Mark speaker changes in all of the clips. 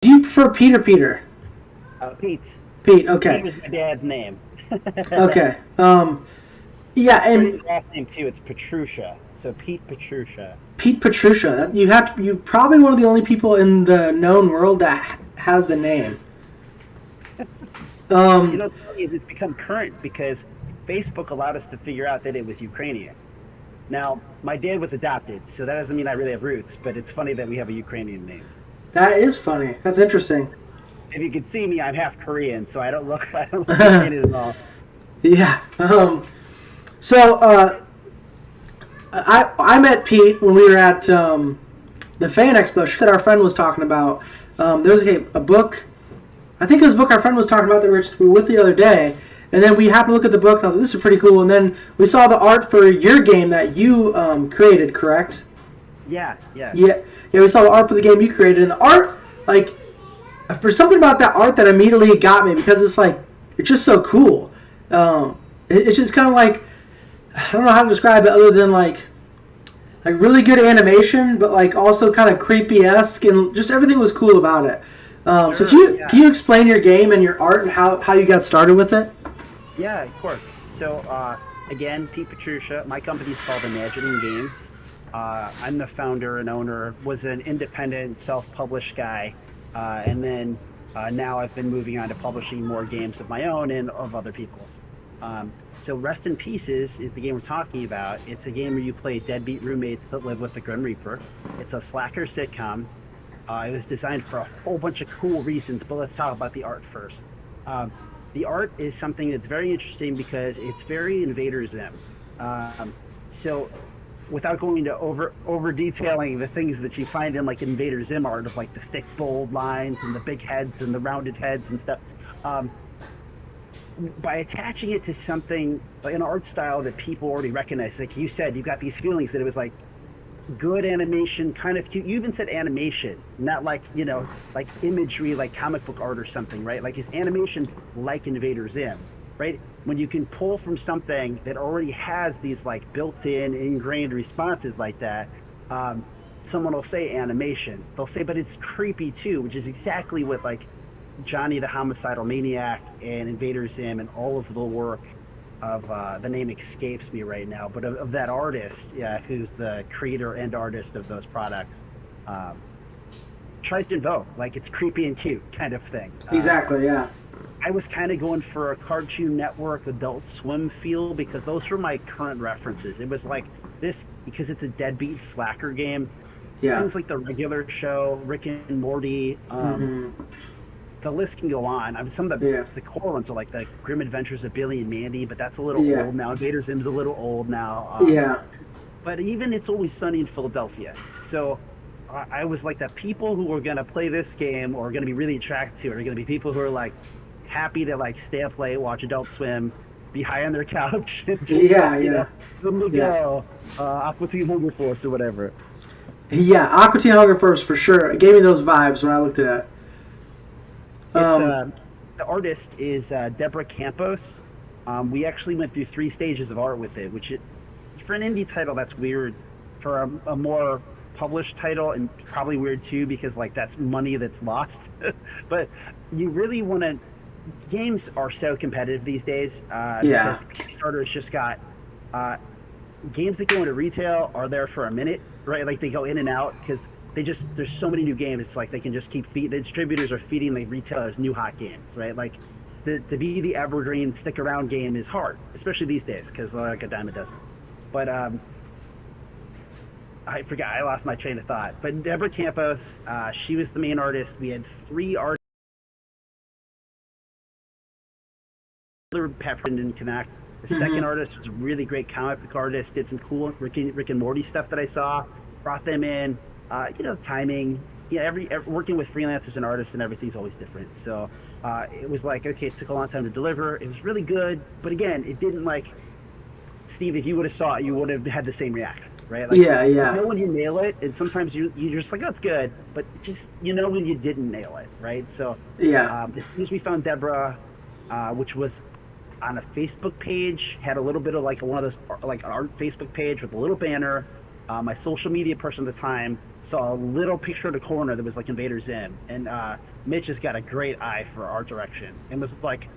Speaker 1: Do you prefer Pete or Peter?
Speaker 2: Pete.
Speaker 1: Pete.
Speaker 2: Pete
Speaker 1: Okay.
Speaker 2: was my dad's name.
Speaker 1: Okay. Yeah,
Speaker 2: Pretty
Speaker 1: and
Speaker 2: last name too. It's Petrucia. So Pete Petrucia.
Speaker 1: Pete Patricia. You have to. You probably one of the only people in the known world that has the name.
Speaker 2: You
Speaker 1: Um,
Speaker 2: know, what's funny is it's become current because Facebook allowed us to figure out that it was Ukrainian. Now, my dad was adopted, so that doesn't mean I really have roots. But it's funny that we have a Ukrainian name.
Speaker 1: that is funny. That's interesting.
Speaker 2: If you can see me, I'm half Korean, so I don't look Ukrainian at all.
Speaker 1: Yeah. So I met Pete when we were at the Fan Expo that our friend was talking about. There was a book. I think it was a book our friend was talking about that we were with the other day. And then we happened to look at the book, and I was like, "This is pretty cool." And then we saw the art for your game that you created, correct?
Speaker 2: Yeah, yeah.
Speaker 1: Yeah, yeah. We saw the art for the game you created, and the art, like, for something about that art that immediately got me because it's like it's just so cool. It's just kind of like I don't know how to describe it other than like really good animation, but like also kind of creepy esque, and just everything was cool about it. So
Speaker 2: Sure.
Speaker 1: can you explain your game and your art and how you got started with it?
Speaker 2: Yeah, of course. So, again, Pete Petrucia. My company's called Imagining Games. I'm the founder and owner. Was an independent, self-published guy, and then now I've been moving on to publishing more games of my own and of other people's. So, Rest in Pieces is the game we're talking about. It's a game where you play deadbeat roommates that live with the Grim Reaper. It's a slacker sitcom. It was designed for a whole bunch of cool reasons, but let's talk about the art first. Um, the art is something that's very interesting because it's very Invader Zim. Um, so, without going into over detailing the things that you find in like Invader Zim art of like the thick bold lines and the big heads and the rounded heads and stuff, um, by attaching it to something like an art style that people already recognize, like you said, you got these feelings that it was like good animation, kind of cute. You even said animation, not like, like imagery, like comic book art or something, right? Like it's animation like Invader Zim, right? When you can pull from something that already has these like built-in, ingrained responses like that, um, someone will say animation. They'll say, but it's creepy too, which is exactly what like Johnny the Homicidal Maniac and Invader Zim and all of the work of the name escapes me right now, but of that artist, yeah, who's the creator and artist of those products, um, tries to invoke like it's creepy and cute kind of thing.
Speaker 1: Exactly. Yeah.
Speaker 2: I was kind of going for a Cartoon Network, Adult Swim feel because those were my current references. It was like this because it's a deadbeat slacker game.
Speaker 1: Yeah.
Speaker 2: Things like the regular show, Rick and Morty,
Speaker 1: Mm-hmm.
Speaker 2: the list can go on. I mean, some of the
Speaker 1: Yeah.
Speaker 2: the core ones are like the Grim Adventures of Billy and Mandy, but that's a little
Speaker 1: Yeah.
Speaker 2: old now. Invader Zim's a little old now.
Speaker 1: Yeah.
Speaker 2: But even It's Always Sunny in Philadelphia. So I was like, the people who are gonna play this game or are gonna be really attracted to it are gonna be people who are like happy to like stay up late, watch Adult Swim, be high on their couch, and just,
Speaker 1: Yeah.
Speaker 2: you
Speaker 1: Yeah.
Speaker 2: know, them to
Speaker 1: Yeah.
Speaker 2: go, Aqua Teen Hunger Force or whatever.
Speaker 1: Yeah. Aqua Teen Hunger Force for sure. It gave me those vibes when I looked at it.
Speaker 2: It's the artist is Deborah Campos. We actually went through 3 stages of art with it, which it, for an indie title that's weird. For a more published title, and probably weird too because like that's money that's lost. But you really want to. Games are so competitive these days
Speaker 1: Yeah.
Speaker 2: because Kickstarter has just got games that go into retail are there for a minute, right? Like they go in and out because there's so many new games. It's like they can just keep feed. The distributors are feeding the retailers new hot games, right? Like to be the evergreen stick around game is hard, especially these days because like a dime a dozen. But I forgot. I lost my train of thought. But Deborah Campos, she was the main artist. We had 3 artists. Pepperin didn't connect. The second
Speaker 1: Mm-hmm.
Speaker 2: artist was a really great comic book artist. Did some cool Rick and Morty stuff that I saw. Brought them in. Timing. Yeah, every working with freelancers and artists and everything's always different. So it was like, okay, it took a long time to deliver. It was really good, but again, it didn't like Steve. If you would have saw it, you would have had the same reaction, right? Like,
Speaker 1: Yeah.
Speaker 2: you
Speaker 1: Yeah.
Speaker 2: know when you nail it, and sometimes you're just like, that's good, but just when you didn't nail it, right? So
Speaker 1: Yeah.
Speaker 2: as soon as we found Deborah, which was on a Facebook page, had a little bit of like one of those like an art Facebook page with a little banner. My social media person at the time saw a little picture in the corner that was like Invader Zim, and Mitch has got a great eye for art direction, and was like,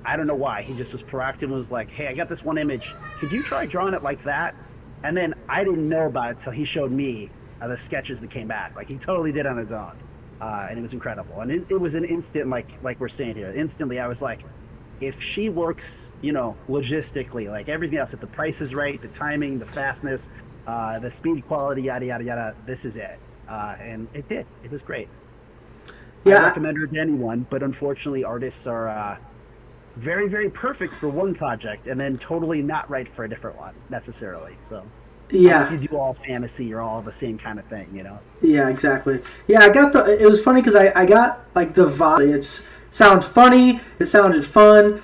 Speaker 2: I don't know why. He just was proactive and was like, hey, I got this one image. Could you try drawing it like that? And then I didn't know about it until he showed me the sketches that came back. Like he totally did on his own, and it was incredible. And it was an instant, like we're saying here. Instantly, I was like, if she works, logistically, like everything else, if the price is right, the timing, the fastness, the speed, quality, yada yada yada, this is it. And it did. It was great.
Speaker 1: Yeah.
Speaker 2: I recommend her to anyone, but unfortunately, artists are very, very perfect for one project and then totally not right for a different one necessarily. So
Speaker 1: Yeah.
Speaker 2: unless you do all fantasy or all the same kind of thing,
Speaker 1: Yeah, exactly. Yeah, it was funny because I got like the vibe. It sounds funny. It sounded fun.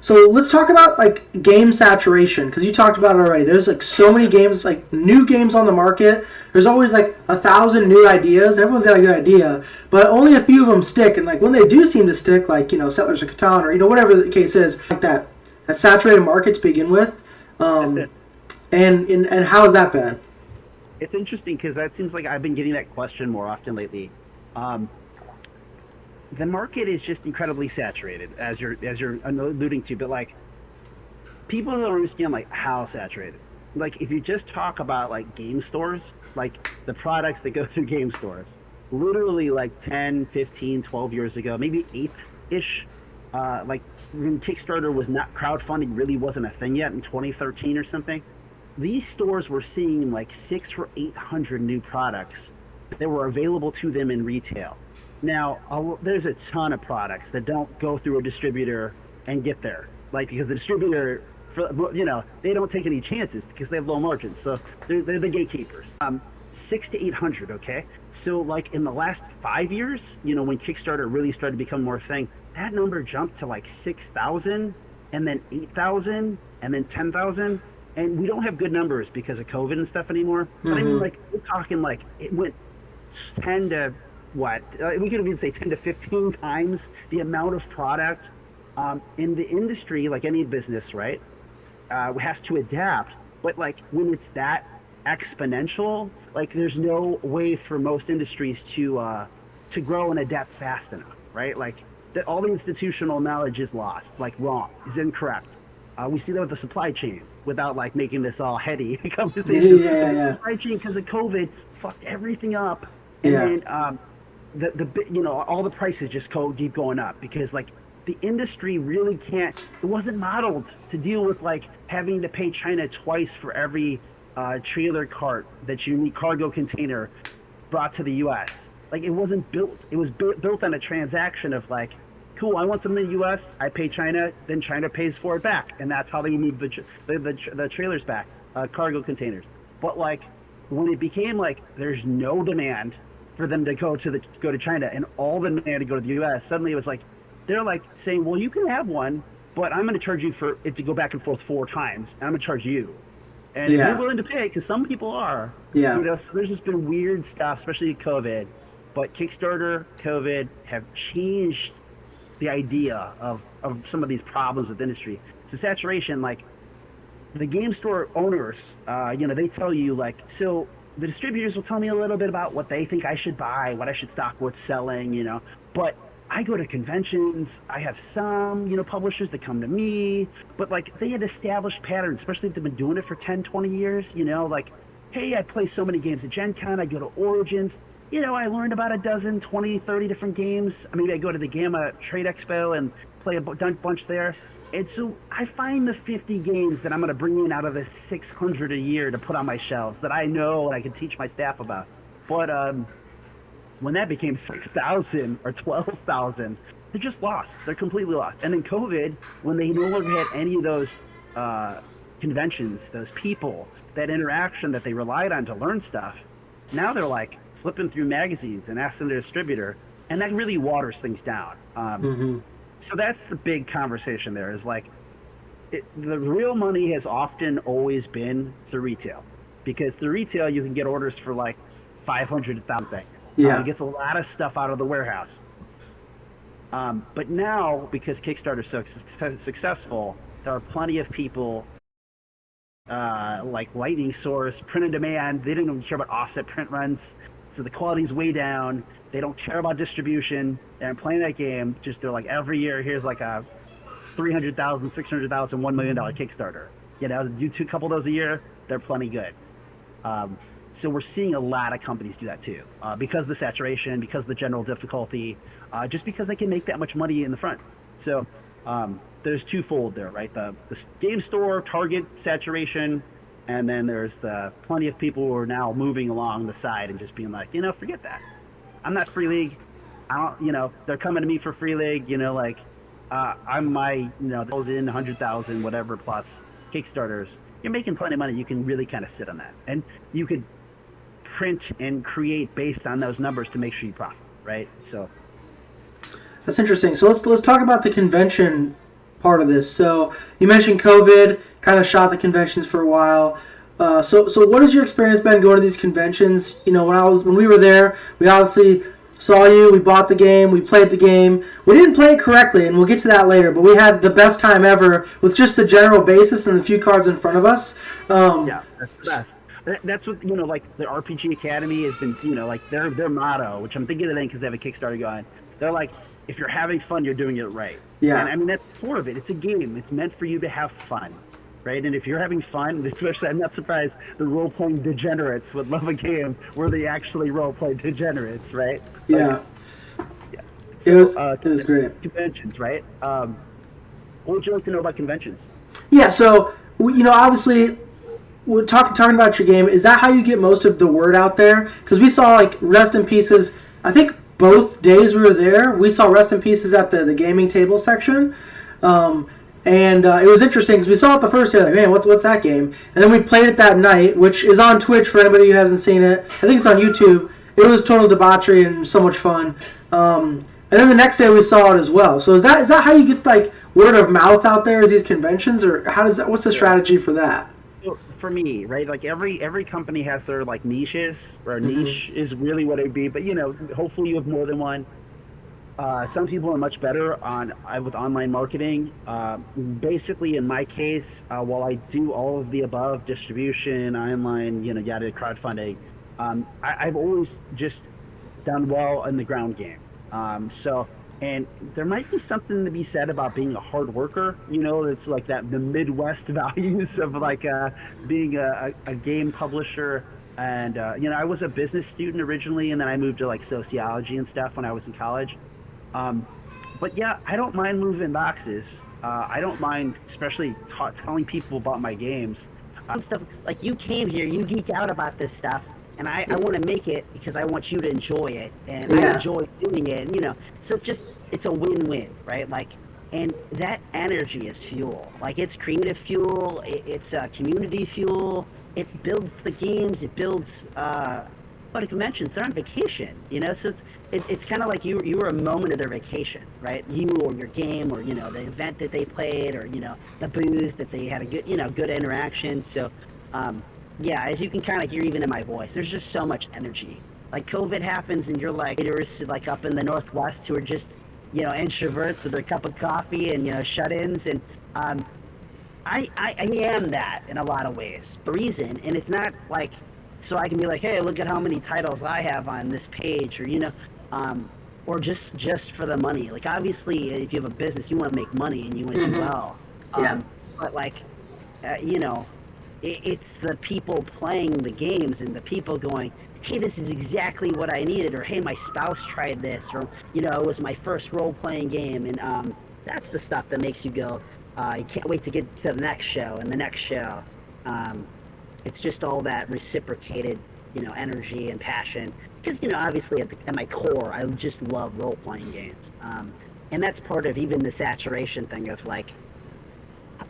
Speaker 1: So let's talk about like game saturation because you talked about it already. There's like so many games, like new games on the market. There's always like 1,000 new ideas. Everyone's got a good idea, but only a few of them stick. And like when they do seem to stick, like Settlers of Catan or whatever the case is, like that saturated market to begin with. And how has that been?
Speaker 2: It's interesting because that seems like I've been getting that question more often lately. The market is just incredibly saturated, as you're alluding to, but like people don't understand like how saturated. Like if you just talk about like game stores, like the products that go through game stores, literally like 10, 15, 12 years ago, maybe 8-ish, like when Kickstarter was not crowdfunding, really wasn't a thing yet in 2013 or something. These stores were seeing like 600 or 800 new products that were available to them in retail. Now, there's a ton of products that don't go through a distributor and get there, like because the distributor, they don't take any chances because they have low margins, so they're the gatekeepers. 600 to 800, okay. So like in the last 5 years, when Kickstarter really started to become more a thing, that number jumped to like 6,000, and then 8,000, and then 10,000. And we don't have good numbers because of COVID and stuff anymore. Mm-hmm. But I mean, like we're talking like it went 10 to what? We could even say 10 to 15 times the amount of product in the industry. Like any business, right? Has to adapt. But like when it's that exponential, like there's no way for most industries to grow and adapt fast enough, right? Like all the institutional knowledge is lost, like wrong, is incorrect. We see that with the supply chain, without like making this all heady conversation.
Speaker 1: Yeah.
Speaker 2: The supply chain, because of COVID, fucked everything up, and then all the prices just keep going up because like the industry really can't. It wasn't modeled to deal with like having to pay China twice for every trailer cart that you need, cargo container brought to the U.S. Like it wasn't built. It was built on a transaction of like, cool, I want something in the U.S., I pay China, then China pays for it back, and that's how they move the trailers back, cargo containers. But like when it became like there's no demand for them to go to China and all the demand to go to the U.S., suddenly it was like they're like saying, well, you can have one, but I'm going to charge you for it to go back and forth 4 times, and I'm going to charge you. And you're willing to pay because some people are.
Speaker 1: Yeah.
Speaker 2: So there's just been weird stuff, especially COVID. But Kickstarter, COVID have changed the idea of some of these problems with the industry. So saturation, like the game store owners, they tell you like, so the distributors will tell me a little bit about what they think I should buy, what I should stock, what's selling, but I go to conventions, I have some, publishers that come to me, but like they had established patterns, especially if they've been doing it for 10, 20 years, like, hey, I play so many games at Gen Con, I go to Origins, I learned about a dozen, 20, 30 different games. Maybe I go to the Gamma Trade Expo and play a bunch there. And so I find the 50 games that I'm going to bring in out of the 600 a year to put on my shelves that I know and I can teach my staff about. But when that became 6,000 or 12,000, they're just lost. They're completely lost. And then COVID, when they no longer had any of those conventions, those people, that interaction that they relied on to learn stuff, now they're like flipping through magazines and asking their distributor, and that really waters things down. So that's the big conversation there, is like the real money has often always been through retail, because through retail you can get orders for like 500 to 1,000. It gets a lot of stuff out of the warehouse. But now, because Kickstarter is so successful, there are plenty of people like Lightning Source, print on demand. They didn't even care about offset print runs, so the quality's way down. They don't care about distribution. They're playing that game. Just they're like every year, here's like a $300,000, $600,000, $1 million Kickstarter. You know, do a couple of those a year, they're plenty good. So we're seeing a lot of companies do that too, because of the saturation, because of the general difficulty, just because they can make that much money in the front. So there's twofold there, right? The game store target saturation, and then there's the plenty of people who are now moving along the side and just being like, you know, forget that. I'm not Free League. I don't, you know, they're coming to me for Free League. You know, like I'm my, you know, those in 100,000 whatever plus Kickstarters. You're making plenty of money. You can really kind of sit on that, and you could print and create based on those numbers to make sure you profit, right? So
Speaker 1: that's interesting. So let's talk about the convention part of this. So you mentioned COVID kind of shot the conventions for a while. So what has your experience been going to these conventions? You know, when we were there, we obviously saw you. We bought the game. We played the game. We didn't play it correctly, and we'll get to that later. But we had the best time ever with just the general basis and the few cards in front of us.
Speaker 2: Yeah, that's the best. That's what, you know, like the RPG Academy has been, you know, like their motto, which I'm thinking of them because they have a Kickstarter going. They're like, if you're having fun, you're doing it right.
Speaker 1: Yeah.
Speaker 2: And I mean, that's part of it. It's a game. It's meant for you to have fun, right? And if you're having fun, especially, I'm not surprised the role-playing degenerates would love a game where they actually role-play degenerates, right?
Speaker 1: Yeah.
Speaker 2: Like, yeah.
Speaker 1: It was great.
Speaker 2: Conventions, right? What would you like to know about conventions?
Speaker 1: Yeah, so, you know, obviously, we're talking about your game. Is that how you get most of the word out there? Because we saw, like, Rest in Pieces, I think both days we were there, we saw Rest in Pieces at the gaming table section. And it was interesting because we saw it the first day, like, man, what's that game? And then we played it that night, which is on Twitch for anybody who hasn't seen it. I think it's on YouTube. It was total debauchery and so much fun. And then the next day we saw it as well. So is that how you get, like, word of mouth out there, is these conventions, or what's the strategy for that?
Speaker 2: For me, right, like every company has their like niches, or niche is really what it would be, but you know, hopefully you have more than one. Some people are much better with online marketing. Basically, in my case, while I do all of the above, distribution, online, you know, yada, crowdfunding, I've always just done well in the ground game. And there might be something to be said about being a hard worker. You know, it's like the Midwest values of like being a game publisher. And, you know, I was a business student originally, and then I moved to like sociology and stuff when I was in college. But yeah, I don't mind moving boxes. I don't mind, especially telling people about my games.
Speaker 3: Stuff like, you came here, you geek out about this stuff, and I want to make it because I want you to enjoy it, and I enjoy doing it, and, you know, so it's a win-win, right? Like, and that energy is fuel. Like, it's creative fuel, it's community fuel, it builds the games, it builds, what conventions, they're on vacation, you know, so it's kind of like you were a moment of their vacation, right? You or your game, or, you know, the event that they played, or, you know, the booth that they had a good, you know, good interaction. So, yeah, as you can kind of hear even in my voice, there's just so much energy. Like, COVID happens and you're like, there's like up in the Northwest who are just, you know, introverts with their cup of coffee and, you know, shut-ins. And I am that in a lot of ways. The reason, and it's not like, so I can be like, hey, look at how many titles I have on this page, or, you know, or just for the money. Like, obviously, if you have a business, you want to make money and you want to do well. But, like, you know, it's the people playing the games and the people going, hey, this is exactly what I needed, or hey, my spouse tried this, or, you know, it was my first role-playing game, and that's the stuff that makes you go, you can't wait to get to the next show and the next show. It's just all that reciprocated, you know, energy and passion. Because, you know, obviously at my core, I just love role-playing games. And that's part of even the saturation thing of, like,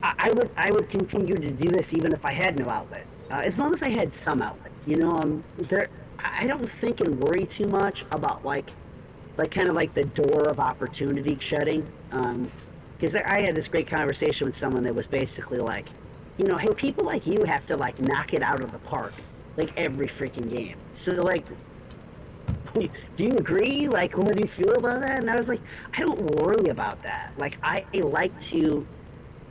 Speaker 3: I would continue to do this even if I had no outlet. As long as I had some outlet. You know, I don't think and worry too much about, like kind of like the door of opportunity shutting. Because I had this great conversation with someone that was basically like, you know, hey, people like you have to, like, knock it out of the park, like, every freaking game. So, like, do you agree? Like, what do you feel about that? And I was like, I don't worry about that. Like, I like to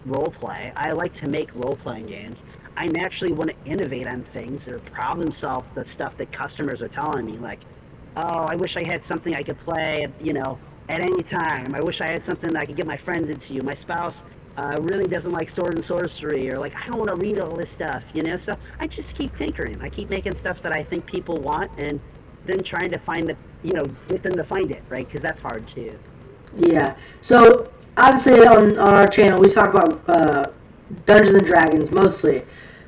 Speaker 3: role-play. I like to make role-playing games. I naturally want to innovate on things or problem-solve the stuff that customers are telling me. Like, oh, I wish I had something I could play, at any time. I wish I had something that I could get my friends into. My spouse really doesn't like sword and sorcery, or like, I don't want to read all this stuff, So I just keep tinkering. I keep making stuff that I think people want, and then trying to find get them to find it, right? Because that's hard too.
Speaker 1: Yeah. So obviously on our channel we talk about Dungeons and Dragons mostly,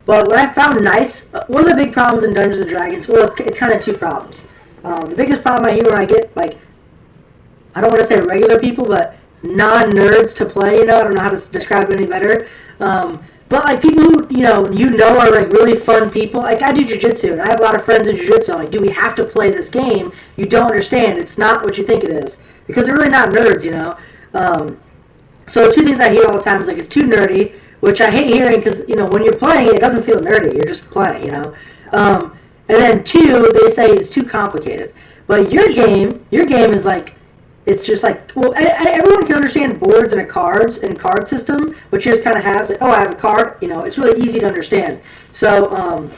Speaker 1: but what I found nice, one of the big problems in Dungeons and Dragons, well, it's kind of two problems. The biggest problem I hear when I get like, I don't want to say regular people, but non-nerds to play, I don't know how to describe it any better. But like people who, are like really fun people. Like I do jiu-jitsu and I have a lot of friends in jiu-jitsu. I'm like, do we have to play this game? You don't understand. It's not what you think it is. Because they're really not nerds, So two things I hear all the time is like, it's too nerdy, which I hate hearing because, when you're playing it doesn't feel nerdy. You're just playing, And then two, they say it's too complicated. But your game is like, it's just like, well, everyone can understand boards and card system, which yours kind of has, like, oh, I have a card, it's really easy to understand. So,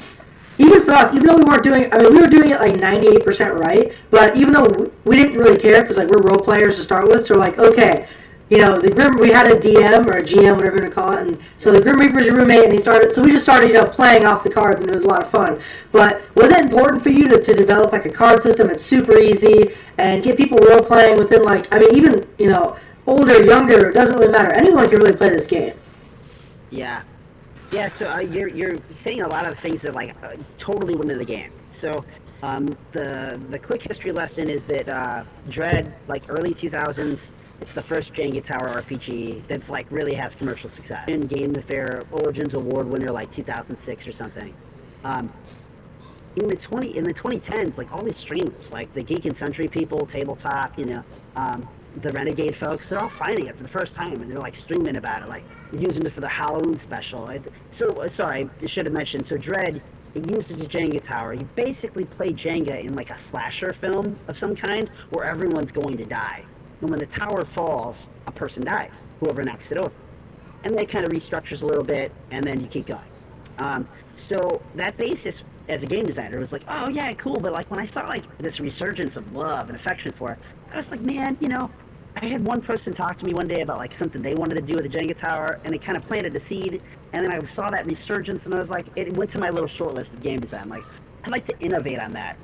Speaker 1: even for us, even though we weren't doing it, we were doing it like 98% right, but even though we didn't really care, because like we're role players to start with, so like, okay, we had a DM or a GM, whatever you want to call it, and so the Grim Reaper's your roommate, and we just started, playing off the cards, and it was a lot of fun. But was it important for you to develop like a card system that's super easy, and get people role playing within like, even, older, younger, it doesn't really matter. Anyone can really play this game.
Speaker 3: Yeah. Yeah, so you're saying a lot of things that like totally went into the game. So the quick history lesson is that Dread, like early 2000s, it's the first Jenga Tower RPG that's like really has commercial success. In Game Fair Origins Award winner like 2006 or something. In the 2010s, like all these streamers, like the Geek and Sundry people, Tabletop, the Renegade folks, they're all finding it for the first time, and they're like streaming about it, like using it for the Halloween special. Sorry, I should have mentioned. So Dread, it uses a Jenga tower. You basically play Jenga in like a slasher film of some kind, where everyone's going to die. And when the tower falls, a person dies, whoever knocks it over. And then it kind of restructures a little bit, and then you keep going. So that basis, as a game designer, was like, oh yeah, cool. But like when I saw like this resurgence of love and affection for it, I was like, man, I had one person talk to me one day about like something they wanted to do with the Jenga tower, and it kind of planted the seed. And then I saw that resurgence, and I was like, it went to my little short list of game design. Like, I'd like to innovate on that.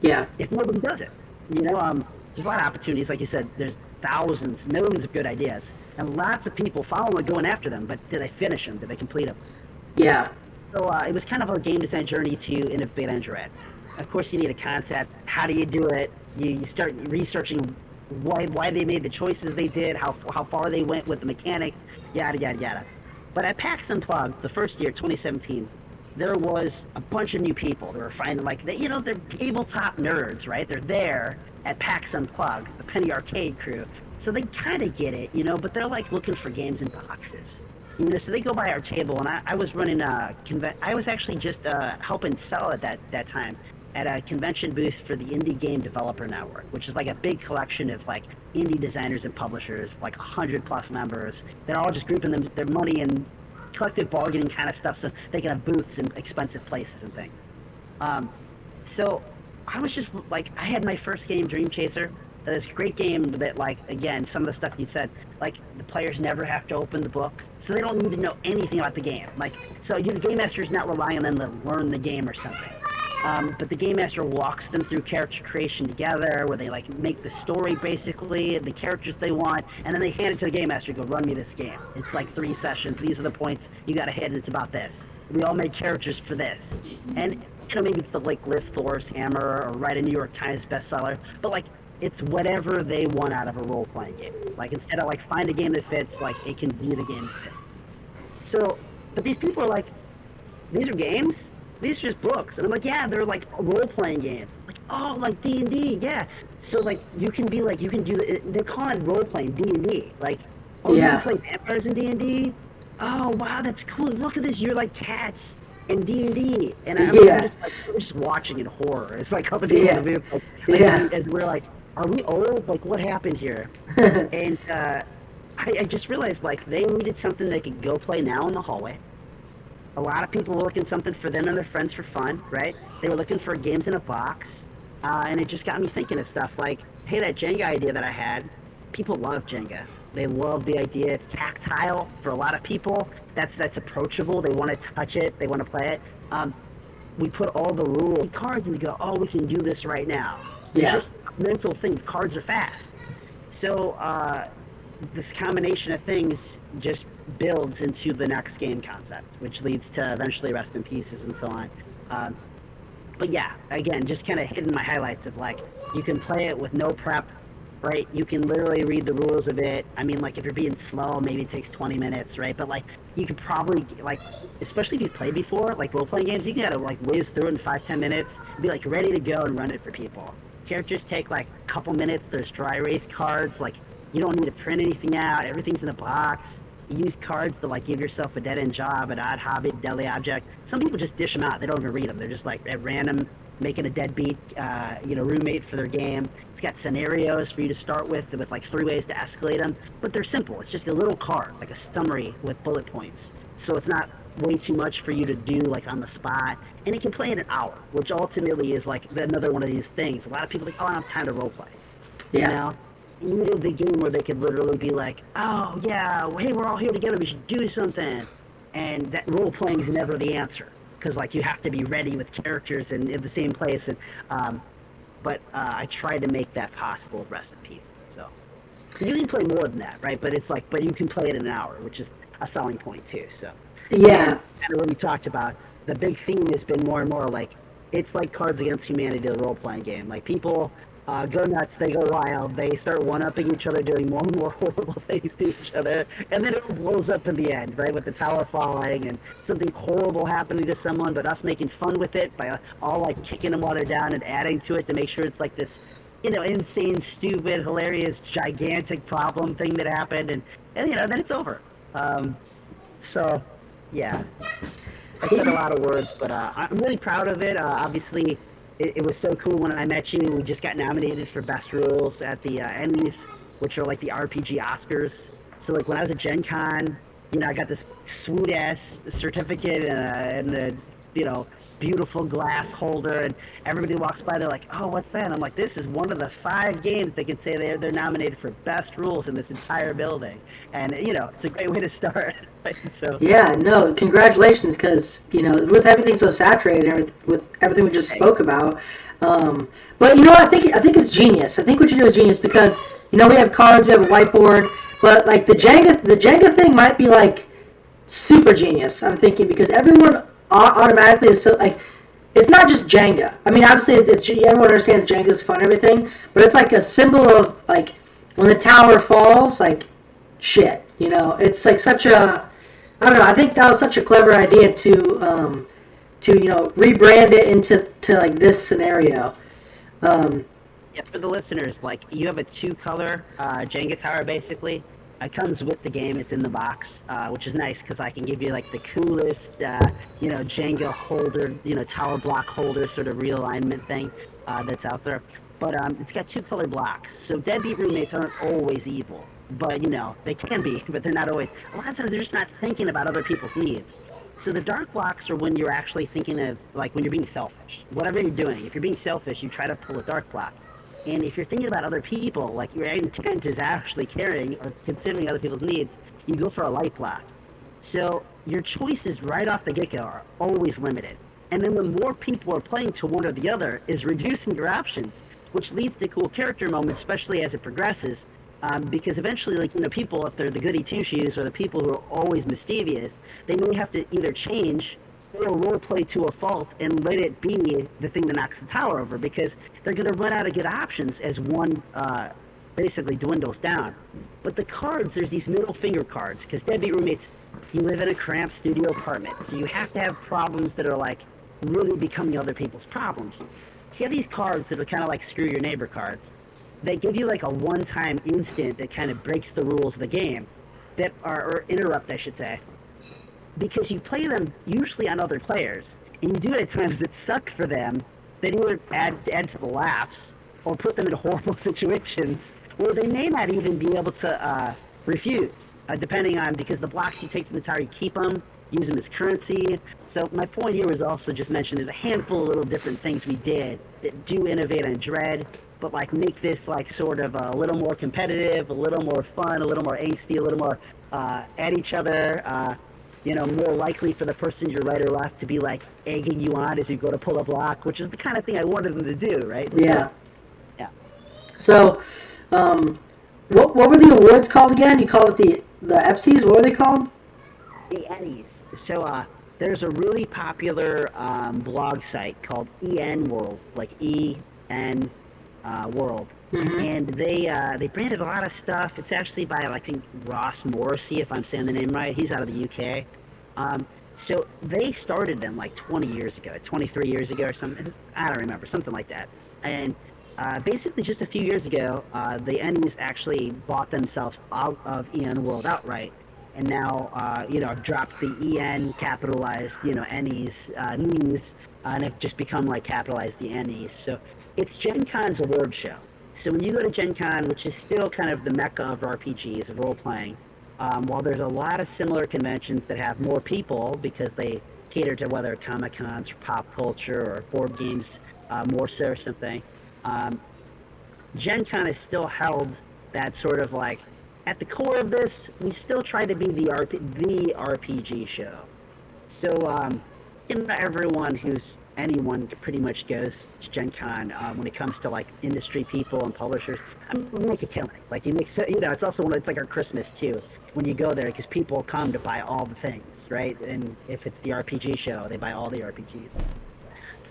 Speaker 1: Yeah.
Speaker 3: If nobody does it, there's a lot of opportunities. Like you said, there's thousands, millions of good ideas, and lots of people following and going after them. But did they finish them? Did they complete them?
Speaker 1: Yeah.
Speaker 3: So it was kind of a game design journey to innovate on Dread. Of course, you need a concept. How do you do it? You start researching why they made the choices they did, how far they went with the mechanics, yada, yada, yada. But at PAX Unplugged, the first year, 2017, there was a bunch of new people. They were finding, like, they're tabletop nerds, right? They're there at PAX Unplugged, the Penny Arcade crew. So they kind of get it, but they're, like, looking for games in boxes. So they go by our table, and I was running I was actually just helping sell at that time at a convention booth for the Indie Game Developer Network, which is like a big collection of like indie designers and publishers, like 100+ members. They're all just grouping their money and collective bargaining kind of stuff, so they can have booths in expensive places and things. So I was just like, I had my first game, Dream Chaser. This great game that, like, again, some of the stuff you said, like, the players never have to open the book, so they don't need to know anything about the game. Like, so the game master is not relying on them to learn the game or something. But the game master walks them through character creation together, where they like make the story basically, the characters they want, and then they hand it to the game master. Go, run me this game. It's like 3 sessions. These are the points you got to hit. It's about this. We all made characters for this, and maybe it's the like lift Thor's hammer or write a New York Times bestseller, but like it's whatever they want out of a role-playing game. Like instead of like find a game that fits, like it can be the game that fits. So, but these people are like, these are games. These are just books. And I'm like, yeah, they're like role-playing games. Like, oh, like D&D, yeah. So, like, you can do, they're calling it role-playing D&D. Like, oh,
Speaker 1: yeah.
Speaker 3: You can play vampires in D&D? Oh, wow, that's cool. Look at this. You're like cats in D&D. And I'm just watching in horror. It's like up and down the vehicle. As we're like, are we old? Like, what happened here? And I just realized, like, they needed something they could go play now in the hallway. A lot of people were looking something for them and their friends for fun, right? They were looking for games in a box. And it just got me thinking of stuff like, hey, that Jenga idea that I had, people love Jenga. They love the idea. It's tactile for a lot of people. That's approachable. They want to touch it. They want to play it. We put all the rules, cards, and we go, oh, we can do this right now.
Speaker 1: Yeah.
Speaker 3: Just mental things. Cards are fast. So this combination of things just builds into the next game concept, which leads to eventually Rest in Pieces and so on. But yeah, again, just kind of hitting my highlights of like, you can play it with no prep, right? You can literally read the rules of it. I mean, like if you're being slow, maybe it takes 20 minutes, right? But like, you could probably, like, especially if you've played before, like role-playing games, you can gotta like whiz through it in 5-10 minutes, be like ready to go and run it for people. Characters take like a couple minutes. There's dry erase cards. Like, you don't need to print anything out. Everything's in a box. You use cards to like give yourself a dead-end job, an odd hobby, daily object. Some people just dish them out. They don't even read them. They're just like at random making a deadbeat, roommate for their game. It's got scenarios for you to start with like 3 ways to escalate them. But they're simple. It's just a little card, like a summary with bullet points. So it's not way too much for you to do like on the spot. And it can play in an hour, which ultimately is like another one of these things. A lot of people are like, oh, I don't have time to role play.
Speaker 1: Yeah.
Speaker 3: You know? You need the game where they could literally be like, oh, yeah, well, hey, we're all here together, we should do something. And that role-playing is never the answer. Because, like, you have to be ready with characters and in the same place. And, but I tried to make that possible with Rest in Peace. So you can play more than that, right? But it's like, but you can play it in an hour, which is a selling point, too. So
Speaker 1: Yeah.
Speaker 3: kind of what we talked about, the big theme has been more and more like, it's like Cards Against Humanity, the role-playing game. Like, people go nuts, they go wild, they start one-upping each other, doing more and more horrible things to each other, and then it blows up in the end, right, with the tower falling and something horrible happening to someone, but us making fun with it by all, like, kicking them while they're down and adding to it to make sure it's like this, insane, stupid, hilarious, gigantic problem thing that happened, and then it's over. So, yeah. I said a lot of words, but I'm really proud of it. Obviously, it was so cool when I met you. We just got nominated for Best Rules at the Emmys, which are like the RPG Oscars. So like when I was at Gen Con, I got this sweet-ass certificate and the, beautiful glass holder, and everybody walks by, they're like, oh, what's that? And I'm like, this is one of the 5 games they can say they're nominated for Best Rules in this entire building. And, it's a great way to start. So,
Speaker 1: Yeah, no, congratulations, because, with everything so saturated, with everything we just spoke about, but, I think it's genius. I think what you do is genius because, we have cards, we have a whiteboard, but, like, the Jenga thing might be, like, super genius, I'm thinking, because everyone automatically is so, like, it's not just Jenga. I mean, obviously, everyone understands Jenga's fun and everything, but it's, like, a symbol of, like, when the tower falls, like, shit, it's, like, such a, I don't know, I think that was such a clever idea to rebrand it into like this scenario.
Speaker 3: Yeah, for the listeners, like, you have a 2-color Jenga tower, basically. It comes with the game. It's in the box, which is nice because I can give you, like, the coolest, Jenga holder, tower block holder sort of realignment thing that's out there. But it's got 2-color blocks. So deadbeat roommates aren't always evil. But, they can be, but they're not always. A lot of times they're just not thinking about other people's needs. So the dark blocks are when you're actually thinking of, like, when you're being selfish. Whatever you're doing, if you're being selfish, you try to pull a dark block. And if you're thinking about other people, like your intent is actually caring or considering other people's needs, you go for a light block. So your choices right off the get-go are always limited. And then when more people are playing to one or the other is reducing your options, which leads to cool character moments, especially as it progresses. Because eventually, like, people, if they're the goody two-shoes or the people who are always mischievous, they may have to either change or role play to a fault and let it be the thing that knocks the tower over, because they're going to run out of good options as one basically dwindles down. But the cards, there's these middle finger cards, because deadbeat roommates, you live in a cramped studio apartment, so you have to have problems that are, like, really becoming other people's problems. So you have these cards that are kind of like screw your neighbor cards. They give you, like, a one-time instant that kind of breaks the rules of the game, or interrupt, I should say, because you play them usually on other players, and you do it at times that suck for them, that either add to the laughs, or put them in horrible situations where they may not even be able to refuse, depending on, because the blocks you take from the tower, you keep them, use them as currency, So my point here was also just mention there's a handful of little different things we did that do innovate on Dread, but like make this like sort of a little more competitive, a little more fun, a little more angsty, a little more at each other. More likely for the person to your right or left to be like egging you on as you go to pull a block, which is the kind of thing I wanted them to do, right?
Speaker 1: Yeah.
Speaker 3: Yeah.
Speaker 1: So, what were the awards called again? You called it the EPSIs. What were they called?
Speaker 3: The Ennies. So there's a really popular blog site called EN World, like EN World.
Speaker 1: Mm-hmm.
Speaker 3: And they branded a lot of stuff. It's actually by, I think, Ross Morrissey, if I'm saying the name right. He's out of the UK. So they started them like 20 years ago, 23 years ago or something. I don't remember, something like that. And basically just a few years ago, the Ennies actually bought themselves out of EN World outright. And now, dropped the EN capitalized, Ennies, knees, and have just become like capitalized the Ennies. So it's Gen Con's award show. So when you go to Gen Con, which is still kind of the mecca of RPGs, of role-playing, while there's a lot of similar conventions that have more people because they cater to whether Comic-Cons or pop culture or board games more so or something, Gen Con is still held that sort of like, at the core of this, we still try to be the RPG show. So, anyone pretty much goes to Gen Con when it comes to like industry people and publishers. We make a killing. Like it's also it's like our Christmas too. When you go there, because people come to buy all the things, right? And if it's the RPG show, they buy all the RPGs.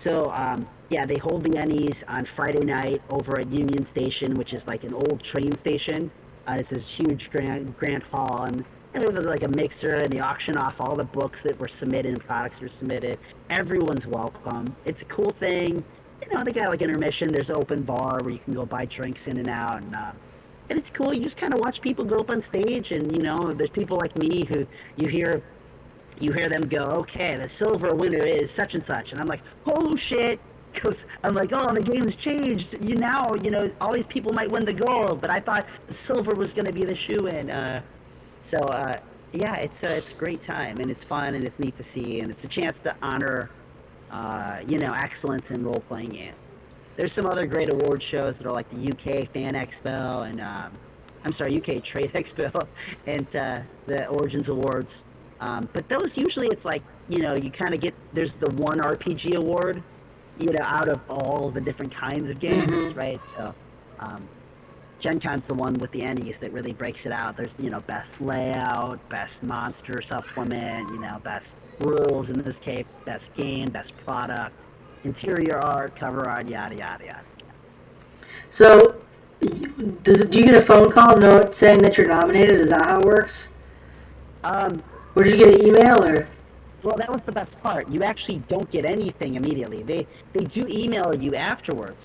Speaker 3: So they hold the Ennies on Friday night over at Union Station, which is like an old train station. It's this huge grand hall, and there's like a mixer, and they auction off all the books that were submitted and products that were submitted. Everyone's welcome. It's a cool thing. They got like intermission. There's an open bar where you can go buy drinks in and out, and it's cool. You just kind of watch people go up on stage, and there's people like me who you hear them go, okay, the silver winner is such and such, and I'm like, oh shit. Because I'm like, oh, the game's changed. All these people might win the gold, but I thought the silver was going to be the shoe-in. It's a great time, and it's fun, and it's neat to see, and it's a chance to honor, excellence in role-playing games. There's some other great award shows that are like the UK Fan Expo, and UK Trade Expo, and the Origins Awards. But those usually it's like, you kind of get, there's the one RPG award, out of all the different kinds of games, mm-hmm. right? So, Gen Con's the one with the Ennies that really breaks it out. There's, best layout, best monster supplement, best rules in this case, best game, best product, interior art, cover art, yada, yada, yada.
Speaker 1: So, do you get a phone call note saying that you're nominated? Is that how it works? Or did you get an email, or?
Speaker 3: Well, that was the best part. You actually don't get anything immediately. They do email you afterwards.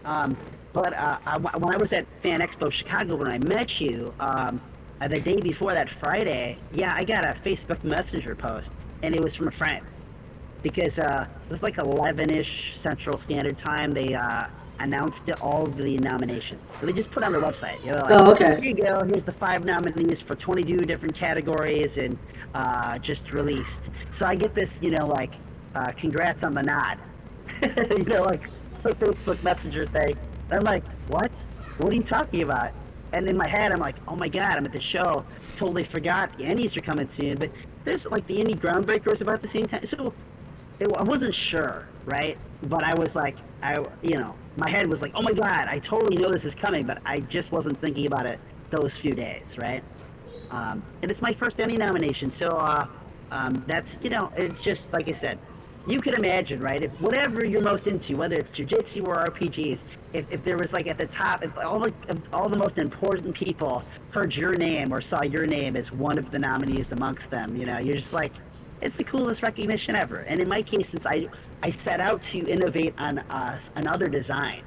Speaker 3: But when I was at Fan Expo Chicago, when I met you, the day before that Friday, I got a Facebook Messenger post, and it was from a friend. Because it was like 11-ish Central Standard Time. They announced all of the nominations. So they just put on their website.
Speaker 1: Okay.
Speaker 3: Here you go. Here's the 5 nominees for 22 different categories, and just released. So I get this, congrats on the nod. Like Facebook Messenger thing. And I'm like, what? What are you talking about? And in my head, I'm like, oh my God, I'm at the show. Totally forgot the Ennies are coming soon. But there's like the Indie Groundbreakers about the same time. So I wasn't sure, right? But I was like, my head was like, oh my God, I totally know this is coming, but I just wasn't thinking about it those few days, right? And it's my first Emmy nomination, so that's, it's just, like I said, you could imagine, right, if whatever you're most into, whether it's jiu-jitsu or RPGs, if there was, like, at the top, if all the most important people heard your name or saw your name as one of the nominees amongst them, you're just like, it's the coolest recognition ever. And in my case, since I set out to innovate on another design,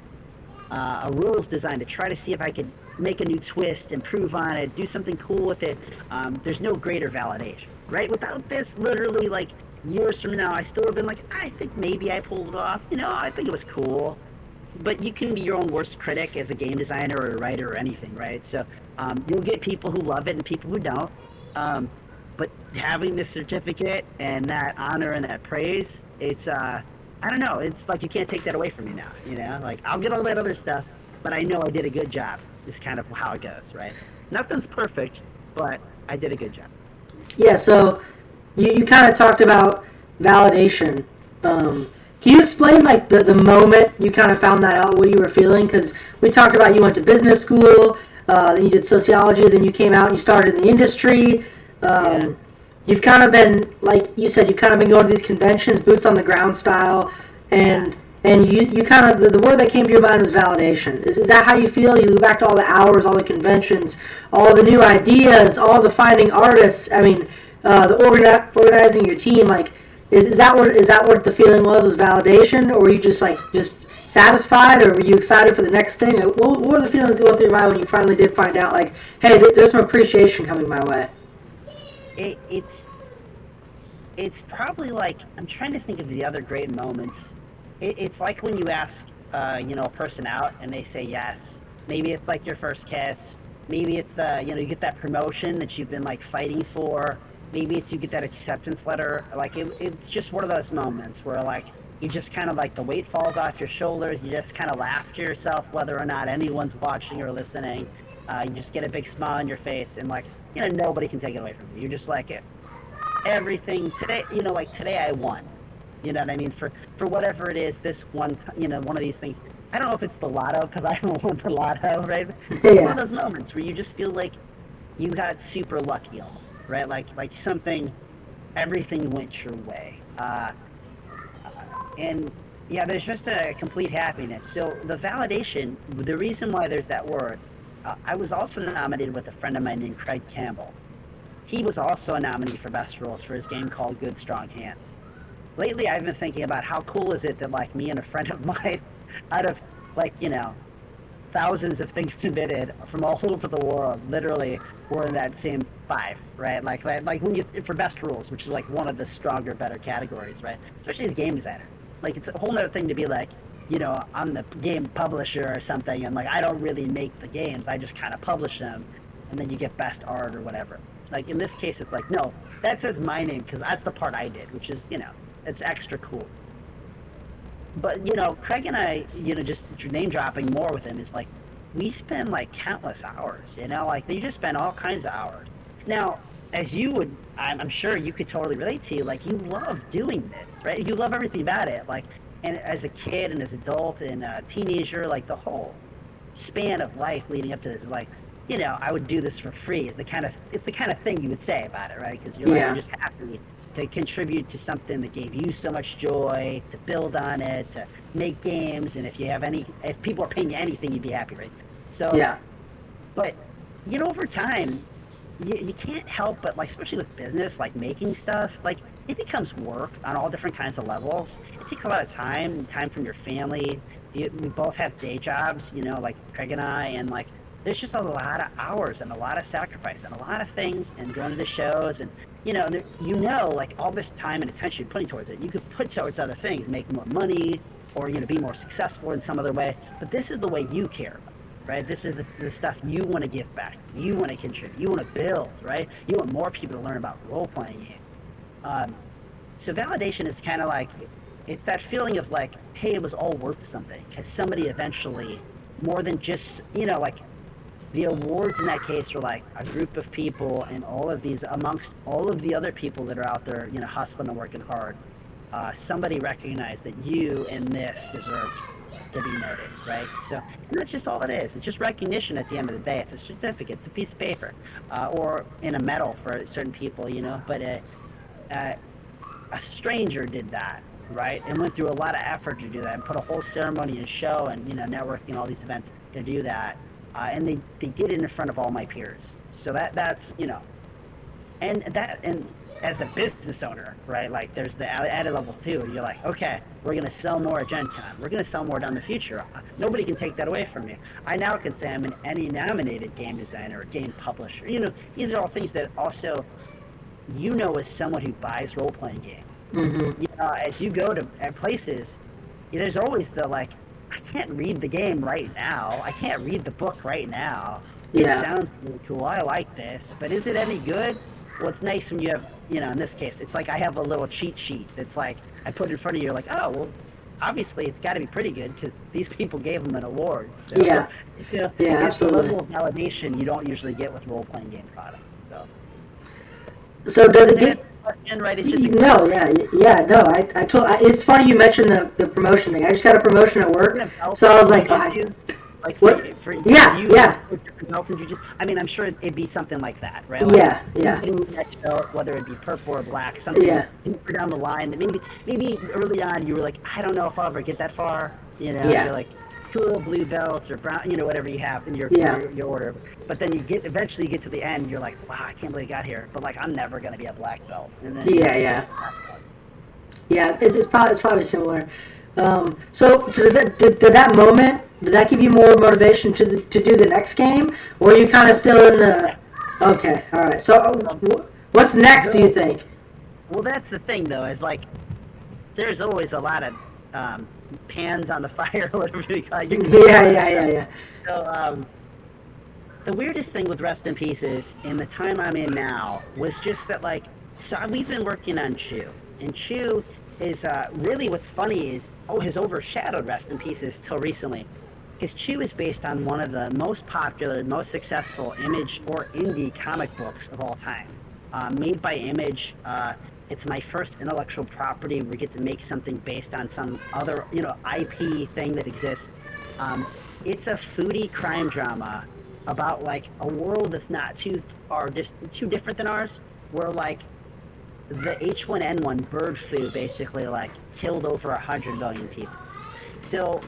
Speaker 3: a rules design, to try to see if I could make a new twist, improve on it, do something cool with it, there's no greater validation, right? Without this, literally, like, years from now, I still have been like, I think maybe I pulled it off. I think it was cool. But you can be your own worst critic as a game designer or a writer or anything, right? So you'll get people who love it and people who don't. but having this certificate and that honor and that praise, it's I don't know. It's like you can't take that away from me now. You know, like I'll get all that other stuff, but I know I did a good job. Is kind of how it goes, right? Nothing's perfect, but I did a good job.
Speaker 1: Yeah. So you kind of talked about validation. Can you explain like the moment you kind of found that out, what you were feeling? Because we talked about you went to business school, then you did sociology, then you came out and you started in the industry.
Speaker 3: Yeah.
Speaker 1: You've kind of been, like you said, you've kind of been going to these conventions, boots on the ground style, and you kind of, the word that came to your mind was validation. Is that how you feel? You look back to all the hours, all the conventions, all the new ideas, all the finding artists, I mean, the organizing your team, like, is that what the feeling was validation, or were you just satisfied, or were you excited for the next thing? What were the feelings going through your mind when you finally did find out, like, hey, there's some appreciation coming my way?
Speaker 3: It's probably like, I'm trying to think of the other great moments. It's like when you ask a person out and they say yes. Maybe it's like your first kiss. Maybe it's you get that promotion that you've been like fighting for. Maybe it's you get that acceptance letter. Like it's just one of those moments where like you just kind of like the weight falls off your shoulders. You just kind of laugh to yourself whether or not anyone's watching or listening. You just get a big smile on your face, and like nobody can take it away from you. You're just like it. Everything today, like today I won. You know what I mean? For whatever it is, this one, one of these things. I don't know if it's the lotto, because I haven't won the lotto, right?
Speaker 1: Yeah.
Speaker 3: It's one of those moments where you just feel like you got super lucky almost, right? Like something, everything went your way. And yeah, there's just a complete happiness. So the validation, the reason why there's that word, I was also nominated with a friend of mine named Craig Campbell. He was also a nominee for Best Rules for his game called Good Strong Hands. Lately, I've been thinking about how cool is it that, like, me and a friend of mine, out of, like, thousands of things submitted from all over the world, literally, were in that same 5, right? Like when for Best Rules, which is, like, one of the stronger, better categories, right? Especially as a game designer. Like, it's a whole other thing to be like, I'm the game publisher or something, and, like, I don't really make the games. I just kind of publish them, and then you get Best Art or whatever. Like, in this case, it's like, no, that says my name, because that's the part I did, which is, it's extra cool. But, Craig and I, just name dropping more with him is like, we spend like countless hours, like you just spend all kinds of hours. Now, as you would, I'm sure you could totally relate to, like you love doing this, right? You love everything about it. Like, and as a kid and as an adult and a teenager, like the whole span of life leading up to this, like, I would do this for free. It's the kind of thing you would say about it, right? Because you're just happy to contribute to something that gave you so much joy, to build on it, to make games, and if people are paying you anything, you'd be happy, right? So, yeah. But, over time, you can't help but, like, especially with business, like making stuff, like, it becomes work on all different kinds of levels. It takes a lot of time from your family. We both have day jobs, like Craig and I, and, like, there's just a lot of hours and a lot of sacrifice and a lot of things, and going to the shows, and like all this time and attention you're putting towards it, you could put towards other things, make more money, or be more successful in some other way. But this is the way you care, right? This is the stuff you want to give back. You want to contribute. You want to build, right? You want more people to learn about role-playing games. So validation is kind of like, it's that feeling of like, hey, it was all worth something, because somebody eventually, more than just, like, the awards in that case were like a group of people, and all of these, amongst all of the other people that are out there, hustling and working hard, somebody recognized that you and this deserved to be noted, right? So, and that's just all it is. It's just recognition at the end of the day. It's a certificate, it's a piece of paper, or in a medal for certain people, But a stranger did that, right? And went through a lot of effort to do that, and put a whole ceremony and show, and networking, all these events to do that. And they did it in front of all my peers. So that's, and as a business owner, right, like there's the added level too. You're like, okay, we're going to sell more at Gen Con. We're going to sell more down the future. Nobody can take that away from me. I now can say I'm an Emmy nominated game designer or game publisher. These are all things that also, as someone who buys role-playing games. Mm-hmm. As you go to places, there's always the like, I can't read the game right now. I can't read the book right now. Yeah. It sounds really cool. I like this, but is it any good? well, it's nice when you have, in this case, it's like I have a little cheat sheet. It's like I put it in front of you, like, oh, well, obviously it's got to be pretty good because these people gave them an award. So,
Speaker 1: Yeah. Yeah,
Speaker 3: it's
Speaker 1: absolutely.
Speaker 3: a level of validation you don't usually get with role-playing game products.
Speaker 1: So does it get...
Speaker 3: Question, right? It's just
Speaker 1: No, no. It's funny you mentioned the promotion thing. I just got a promotion at work, so I was like, what? Yeah.
Speaker 3: I mean, I'm sure it'd be something like that, right? Like,
Speaker 1: Yeah.
Speaker 3: Next belt, whether it be purple or black, something deeper down the line. That maybe early on you were like, I don't know if I'll ever get that far. You're like cool blue belts or brown, whatever you have in your order. But then eventually you get to the end, you're like, wow, I can't believe I got here. But like, I'm never gonna be a black belt. And then,
Speaker 1: Yeah, it's probably similar. So did that moment, did that give you more motivation to do the next game, or are you kind of still in the? Okay, all right. So what's next? Do you think?
Speaker 3: Well, that's the thing, though. Is like there's always a lot of pans on the fire, whatever you call it.
Speaker 1: Yeah.
Speaker 3: So the weirdest thing with Rest in Pieces in the time I'm in now was just that, like, so we've been working on Chew, and Chew is really what's funny is has overshadowed Rest in Pieces till recently. Because Chew is based on one of the most popular, most successful Image or indie comic books of all time. Made by Image, it's my first intellectual property. We get to make something based on some other, IP thing that exists. It's a foodie crime drama about like a world that's not too different than ours, where like the H1N1 bird flu basically like killed over 100 million people. So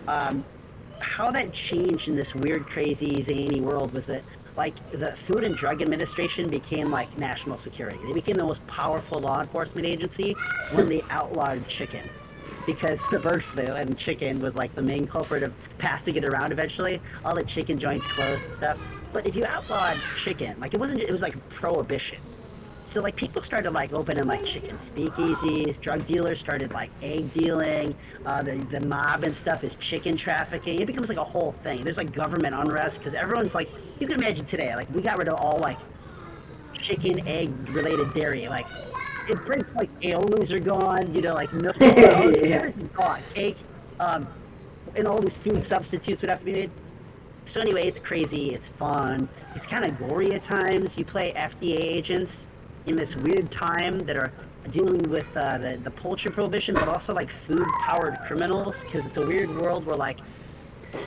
Speaker 3: how that changed in this weird, crazy, zany world was that like the Food and Drug Administration became like national security. They became the most powerful law enforcement agency when they outlawed chicken, because the bird flu and chicken was like the main culprit of passing it around eventually. All the chicken joints closed and stuff. But if you outlawed chicken, like it was like prohibition. So like people started like opening like chicken speakeasies, drug dealers started like egg dealing, the mob and stuff is chicken trafficking. It becomes like a whole thing. There's like government unrest because everyone's like, you can imagine today, like we got rid of all like chicken, egg related dairy. Like it breaks like heirlooms are gone, like milk, everything's gone. Cake, and all these food substitutes would have to be made. So anyway, it's crazy, it's fun, it's kind of gory at times. You play FDA agents in this weird time that are dealing with the poultry prohibition, but also like food-powered criminals, because it's a weird world where like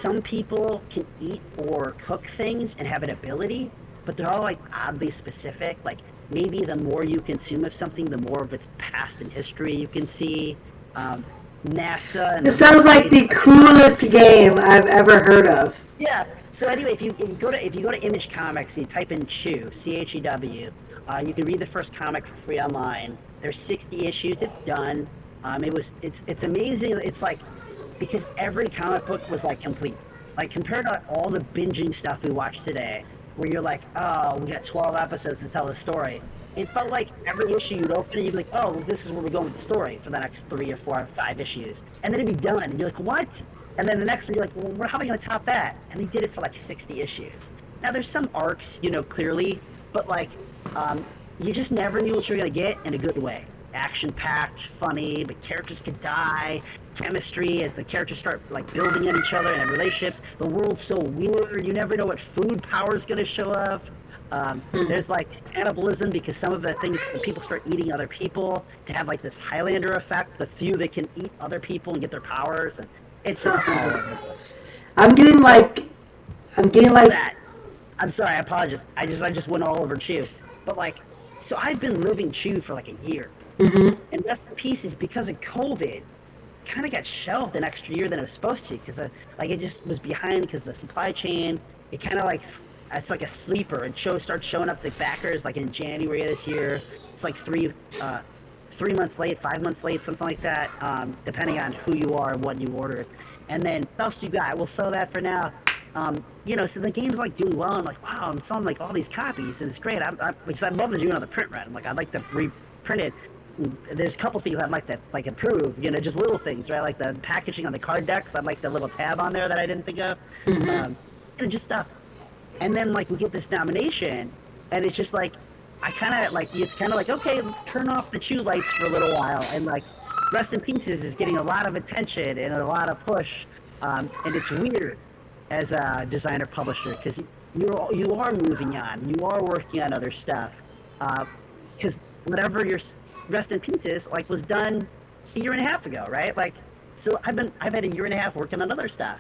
Speaker 3: some people can eat or cook things and have an ability, but they're all like oddly specific. Like maybe the more you consume of something, the more of its past and history you can see. NASA. And
Speaker 1: it sounds like the coolest game I've ever heard of.
Speaker 3: Yeah. So anyway, if you go to Image Comics, you type in Chew, CHEW. You can read the first comic for free online. There's 60 issues. It's done. It's amazing. It's like because every comic book was like complete. Like compared to all the binging stuff we watch today, where you're like, oh, we got 12 episodes to tell the story. It felt like every issue you'd open it, you'd be like, oh, well, this is where we're going with the story for the next 3 or 4 or 5 issues, and then it'd be done. And you're like, what? And then the next one, you're like, well, how are we going to top that? And they did it for like 60 issues. Now there's some arcs, clearly, but like. You just never knew what you were going to get in a good way. Action-packed, funny, but characters could die. Chemistry as the characters start like building on each other and have relationships. The world's so weird. You never know what food power is going to show up. There's like cannibalism because some of the things people start eating other people to have like this Highlander effect. The few that can eat other people and get their powers. And it's so cool.
Speaker 1: I'm getting like
Speaker 3: that. I'm sorry, I apologize. I just went all over Chew. But like, so I've been living Chew for like a year.
Speaker 1: Mm-hmm.
Speaker 3: And Rest in Pieces, because of COVID, kind of got shelved an extra year than it was supposed to, because it just was behind because the supply chain. It kind of like it's like a sleeper. It starts showing up the backers like in January of this year. It's like 3 months late, 5 months late, something like that, depending on who you are and what you ordered. And then stuff you got, we'll sell that for now. So the game's like doing well. I'm like, wow, I'm selling like all these copies, and it's great. Because I'd love to do another print run. I'm like, I'd like to reprint it. There's a couple things I'd like to like improve. Just little things, right? Like the packaging on the card decks. I'd like the little tab on there that I didn't think of.
Speaker 1: Mm-hmm.
Speaker 3: Just stuff. And then like we get this nomination, and it's just like I kind of like, it's kind of like, okay, turn off the chew lights for a little while, and like Rest in Pieces is getting a lot of attention and a lot of push, and it's weird as a designer publisher because you are moving on, you are working on other stuff, because whatever your Rest in Pieces like was done a year and a half ago, right? Like, so I've had a year and a half working on other stuff,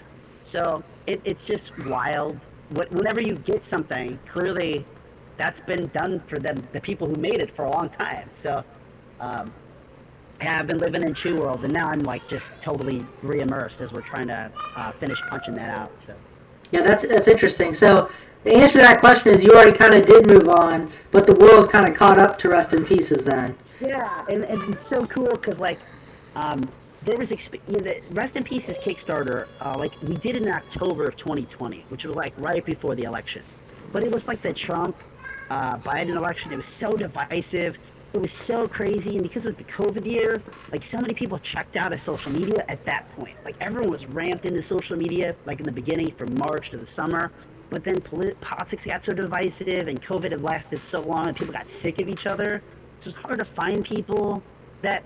Speaker 3: so it's just wild. Whenever you get something, clearly that's been done for them, the people who made it for a long time. So, yeah, I've been living in Chew World, and now I'm like just totally re-immersed as we're trying to finish punching that out. So.
Speaker 1: Yeah, that's interesting. So the answer to that question is you already kind of did move on, but the world kind of caught up to Rest in Pieces then.
Speaker 3: Yeah, and it's so cool because like there was the Rest in Pieces Kickstarter, like we did in October of 2020, which was like right before the election. But it was like the Trump Biden election. It was so divisive. It was so crazy, and because of the COVID year, like so many people checked out of social media at that point. Like everyone was ramped into social media, like in the beginning from March to the summer. But then politics got so divisive, and COVID had lasted so long, and people got sick of each other. So it's hard to find people. That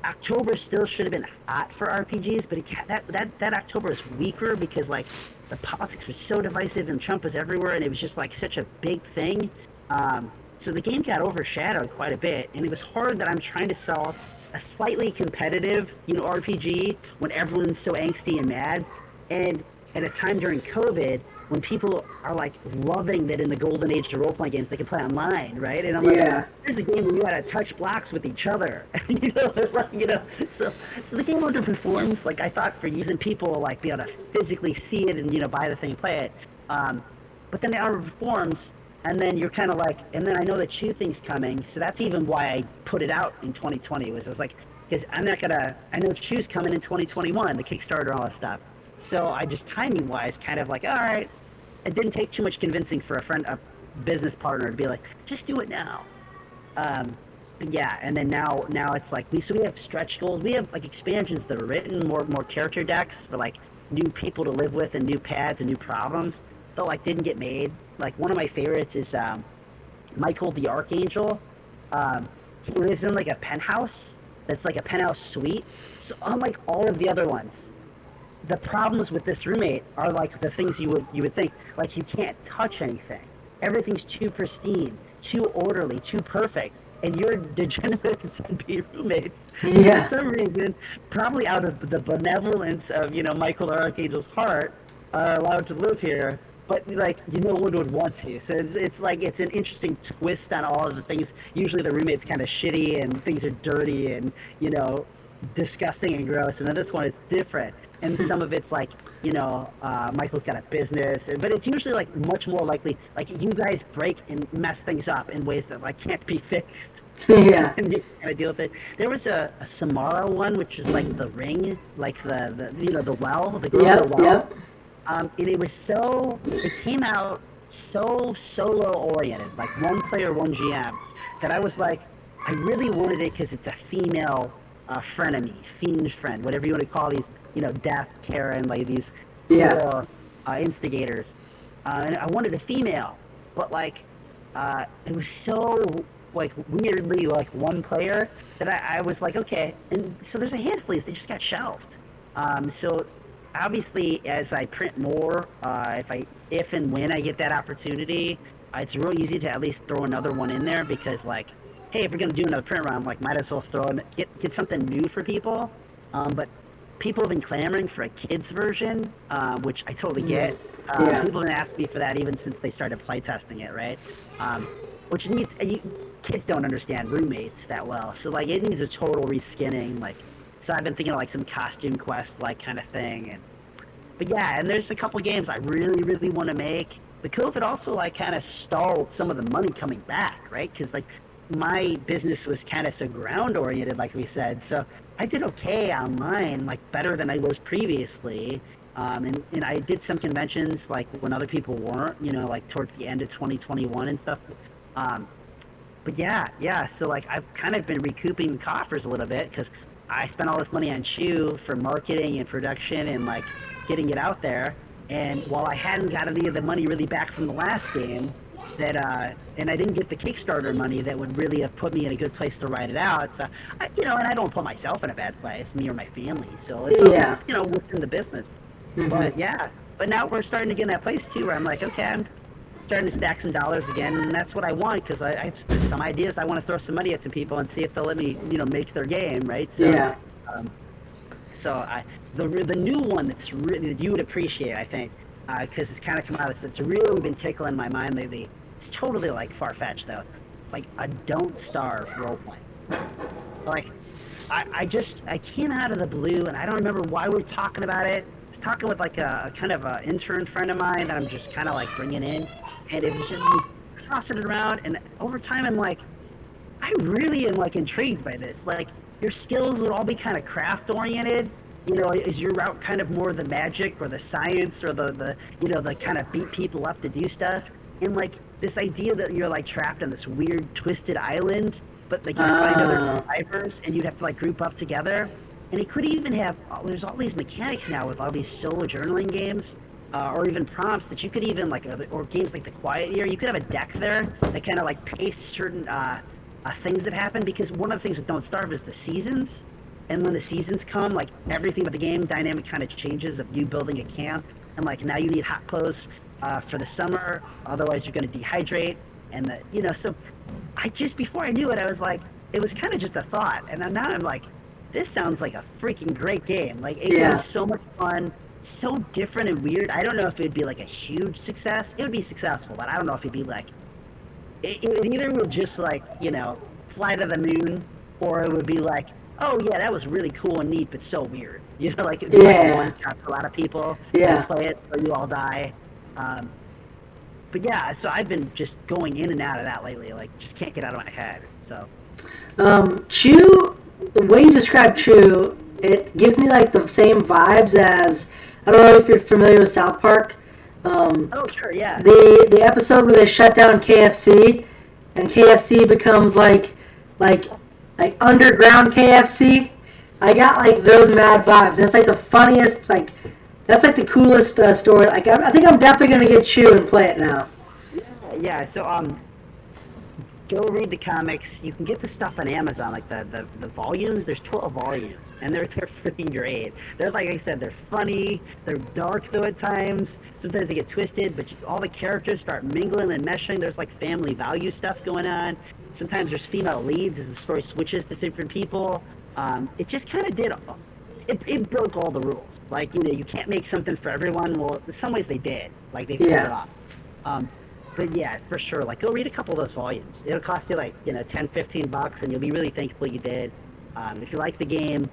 Speaker 3: October still should have been hot for RPGs, but that October is weaker because like the politics was so divisive, and Trump was everywhere, and it was just like such a big thing. So the game got overshadowed quite a bit, and it was hard that I'm trying to sell a slightly competitive, RPG when everyone's so angsty and mad, and at a time during COVID when people are like loving that in the golden age to role-playing games they can play online, right? And I'm like, here's a game where you gotta touch blocks with each other, So the game underperforms. Like I thought for using people like be able to physically see it and buy the thing and play it, but then it underperforms. And then you're kind of like, and then I know the Chew thing's coming, so that's even why I put it out in 2020. I was like, because I know Chew's coming in 2021, the Kickstarter and all that stuff. So I just timing-wise kind of like, all right, it didn't take too much convincing for a business partner to be like, just do it now. Yeah, and then now it's like, we have stretch goals. We have like expansions that are written, more character decks for like new people to live with and new paths and new problems. So like didn't get made. Like one of my favorites is Michael the Archangel. He lives in like a penthouse that's like a penthouse suite. So unlike all of the other ones, the problems with this roommate are like the things you would think. Like you can't touch anything. Everything's too pristine, too orderly, too perfect. And you're degenerate to be roommates.
Speaker 1: Yeah.
Speaker 3: For some reason, probably out of the benevolence of Michael the Archangel's heart, are allowed to live here. But like no one would want to, so it's like it's an interesting twist on all of the things. Usually the roommate's kind of shitty and things are dirty and disgusting and gross, and then this one is different. And some of it's like Michael's got a business, but it's usually like much more likely like you guys break and mess things up in ways that like can't be fixed.
Speaker 1: Yeah.
Speaker 3: And you kind of deal with it. There was a Samara one, which is like the ring, like the well, the girl in the well.
Speaker 1: Yep.
Speaker 3: And it came out so solo-oriented, like one player, one GM, that I was like, I really wanted it because it's a female frenemy, fiend friend, whatever you want to call these, Death, Karen, like these four instigators. And I wanted a female, but like, it was so like weirdly like one player that I was like, okay. And so there's a handful of these, they just got shelved. So obviously, as I print more, if and when I get that opportunity, it's real easy to at least throw another one in there because, like, hey, if we're gonna do another print run, like, might as well get something new for people. But people have been clamoring for a kids version, which I totally get. People have been asking me for that even since they started playtesting it, right? Which needs kids don't understand roommates that well, so like it needs a total reskinning, like. So I've been thinking of like some costume quest like kind of thing, but yeah, and there's a couple games I really want to make. The COVID also like kind of stalled some of the money coming back, right? Because like my business was kind of so ground oriented, like we said. So I did okay online, like better than I was previously. And I did some conventions like when other people weren't, like towards the end of 2021 and stuff. But yeah. So like I've kind of been recouping the coffers a little bit because I spent all this money on Chew for marketing and production and like getting it out there. And while I hadn't got any of the money really back from the last game, and I didn't get the Kickstarter money that would really have put me in a good place to write it out. So, and I don't put myself in a bad place, me or my family. So it's within the business.
Speaker 1: Mm-hmm.
Speaker 3: But now we're starting to get in that place too, where I'm like, okay, I'm starting to stack some dollars again, and that's what I want, because I have some ideas. I want to throw some money at some people and see if they'll let me, make their game, right? So, the new one that you would appreciate, I think, because it's kind of come out. It's really been tickling my mind lately. It's totally like far-fetched though, like a Don't Starve role playing. Like, I came out of the blue, and I don't remember why we were talking about it. I was talking with like a kind of an intern friend of mine that I'm just kind of like bringing in, and it was just me tossing it around. And over time, I'm like, I really am like intrigued by this. Like, your skills would all be kind of craft oriented. Is your route kind of more the magic or the science or the kind of beat people up to do stuff? And like this idea that you're like trapped on this weird twisted island, but like you find other survivors and you'd have to like group up together. And it could even have, there's all these mechanics now with all these solo journaling games, or even prompts that you could even or games like The Quiet Year, you could have a deck there that kind of like pastes certain things that happen, because one of the things with Don't Starve is the seasons. And when the seasons come, like everything about the game dynamic kind of changes of you building a camp, and like now you need hot clothes for the summer, otherwise you're going to dehydrate. And so I just, before I knew it, I was like, it was kind of just a thought, and then now I'm like, this sounds like a freaking great game. Like it was so much fun, so different and weird. I don't know if it'd be like a huge success. It would be successful, but I don't know if it'd be like, it either would just like fly to the moon, or it would be like, oh yeah, that was really cool and neat, but so weird. Like it's like one shot for a lot of people.
Speaker 1: Yeah.
Speaker 3: Play it, or you all die. But yeah, so I've been just going in and out of that lately. Like, just can't get out of my head. So.
Speaker 1: Chew, the way you describe Chew, it gives me like the same vibes as, I don't know if you're familiar with South Park.
Speaker 3: Oh sure, yeah.
Speaker 1: The episode where they shut down KFC, and KFC becomes like underground KFC. I got like those mad vibes, and it's like the funniest, like that's like the coolest story. Like I think I'm definitely gonna get Chew and play it now.
Speaker 3: Yeah. So go read the comics. You can get the stuff on Amazon, like the volumes. There's 12 volumes, and they're freaking great. They're, like I said, they're funny. They're dark though at times. Sometimes they get twisted, but all the characters start mingling and meshing. There's like family value stuff going on. Sometimes there's female leads as the story switches to different people. It just kind of did. It broke all the rules. Like, you can't make something for everyone. Well, in some ways they did. Like, they pulled it off. But yeah, for sure. Like, go read a couple of those volumes. It'll cost you like, $10-15, and you'll be really thankful you did. If you like the game,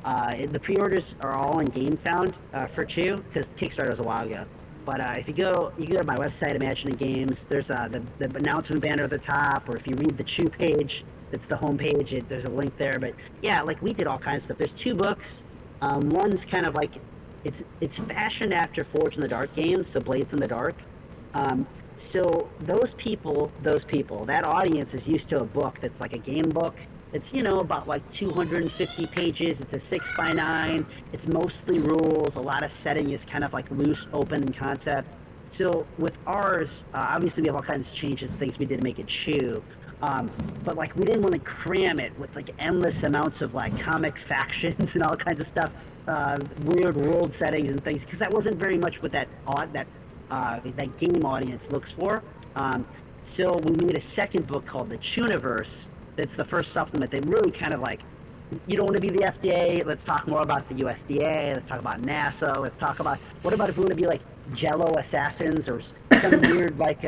Speaker 3: the pre-orders are all in GameFound for Chew, because Kickstarter was a while ago. But if you go to my website, Imagining Games, there's the announcement banner at the top, or if you read the Chew page, it's the home page, there's a link there. But yeah, like we did all kinds of stuff. There's 2 books. One's kind of like, it's fashioned after Forge in the Dark games, so Blades in the Dark. So those people, that audience is used to a book that's like a game book. It's, about like 250 pages. It's a 6x9. It's mostly rules. A lot of setting is kind of like loose, open concept. So with ours, obviously we have all kinds of changes, things we did to make it Chew. But like we didn't want to cram it with like endless amounts of like comic factions and all kinds of stuff, weird world settings and things, because that wasn't very much what that game audience looks for. So we made a second book called the Chewniverse. It's the first supplement. They really kind of like, you don't want to be the FDA, let's talk more about the USDA, let's talk about NASA, let's talk about, what about if we want to be like Jello assassins, or some weird like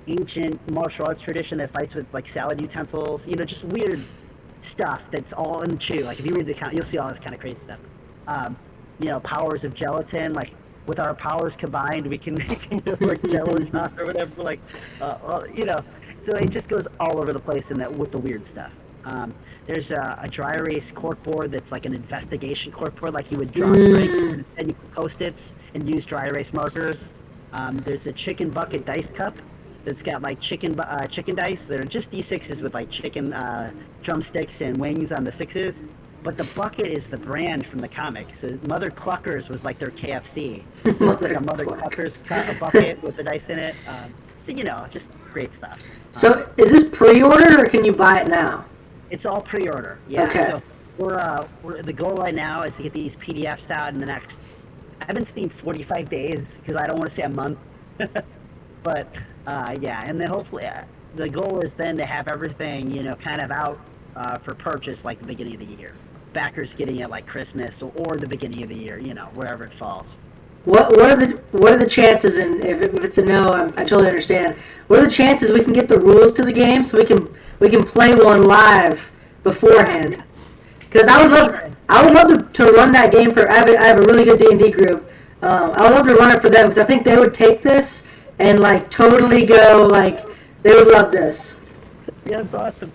Speaker 3: ancient martial arts tradition that fights with like salad utensils, just weird stuff that's all in Chew. Like if you read the account, you'll see all this kind of crazy stuff. Powers of gelatin, like with our powers combined, we can make like Jello shots or whatever, like, so it just goes all over the place with the weird stuff. There's a dry erase corkboard that's like an investigation corkboard, like you would draw strings and you can Post-its and use dry erase markers. There's a chicken bucket dice cup that's got like chicken dice. They're just D6s with like chicken drumsticks and wings on the 6s. But the bucket is the brand from the comics. So Mother Cluckers was like their KFC. So it's like a Mother Cluckers bucket with the dice in it. So, just great stuff.
Speaker 1: So is this pre-order or can you buy it now?
Speaker 3: It's all pre-order. Yeah.
Speaker 1: Okay.
Speaker 3: So we're the goal right now is to get these PDFs out in the next. I've been saying 45 days because I don't want to say a month. But yeah, and then hopefully the goal is then to have everything kind of out for purchase like the beginning of the year. Backers getting it like Christmas or the beginning of the year, wherever it falls.
Speaker 1: What are the chances? And if it's a no, I totally understand. What are the chances we can get the rules to the game so we can play one live beforehand? Because I would love to run that game for. I have a really good D&D group. I would love to run it for them because I think they would take this and like totally go like they would love this.
Speaker 3: Yeah, it's awesome.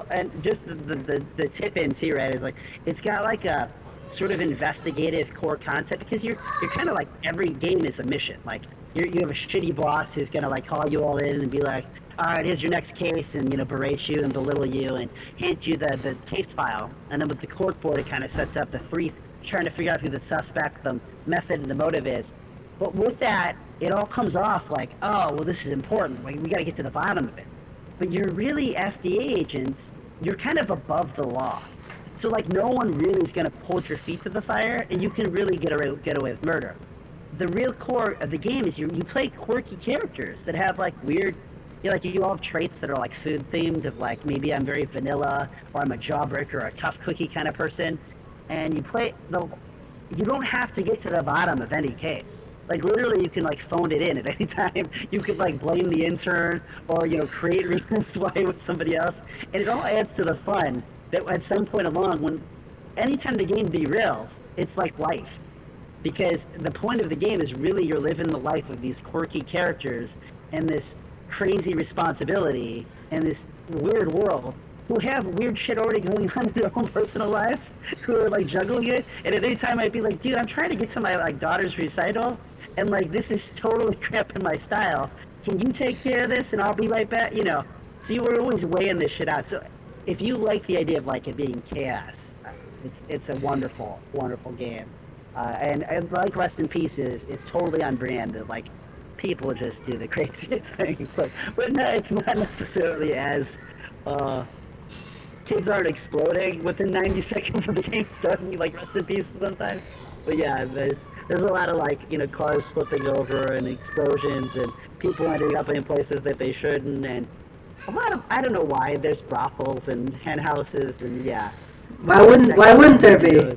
Speaker 3: And just the tip in too, right? Is like it's got like a sort of investigative core concept because you're kind of like every game is a mission. Like you have a shitty boss who's gonna like call you all in and be like, all right, here's your next case, and berate you and belittle you and hand you the case file. And then with the court board, it kind of sets up the three, trying to figure out who the suspect, the method, and the motive is. But with that, it all comes off like, oh, well, this is important. We got to get to the bottom of it. But you're really FDA agents. You're kind of above the law. So, like, no one really is going to hold your feet to the fire, and you can really get away with murder. The real core of the game is you play quirky characters that have, like, weird... you all have traits that are, like, food-themed of, like, maybe I'm very vanilla, or I'm a jawbreaker, or a tough cookie kind of person. And you play... You don't have to get to the bottom of any case. Like, literally, you can, like, phone it in at any time. You could, like, blame the intern or, create reasons why with somebody else. And it all adds to the fun that at some point along, anytime the game derails, it's like life. Because the point of the game is really you're living the life of these quirky characters and this crazy responsibility and this weird world who have weird shit already going on in their own personal lives, who are, like, juggling it. And at any time I'd be like, dude, I'm trying to get to my, like, daughter's recital, and, like, this is totally cramping my style. Can you take care of this, and I'll be right back? So you were always weighing this shit out. So if you like the idea of, like, it being chaos, it's a wonderful, wonderful game. And like Rest in Peace is totally on brand. That, like, people just do the craziest things. But no, it's not necessarily as... kids aren't exploding within 90 seconds of the game starting, like Rest in Peace sometimes. But yeah, there's a lot of, like, cars flipping over and explosions and people ending up in places that they shouldn't, and a lot of, I don't know why, there's brothels and hen houses, and yeah.
Speaker 1: Why wouldn't there be?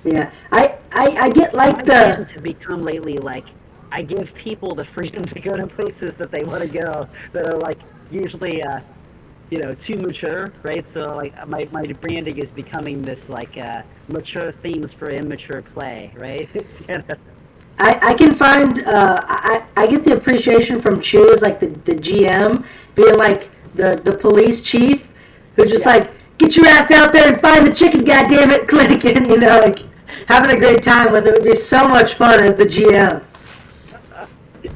Speaker 1: Yeah, I get like
Speaker 3: I've to become lately, like, I give people the freedom to go to places that they want to go that are, like, usually, too mature, right? So, like, my branding is becoming this, like, mature themes for immature play, right?
Speaker 1: I can find, I get the appreciation from Chew as, like, the GM being, like, the police chief who's just like, get your ass out there and find the chicken, goddammit, click, and, like, having a great time with it would be so much fun as the GM.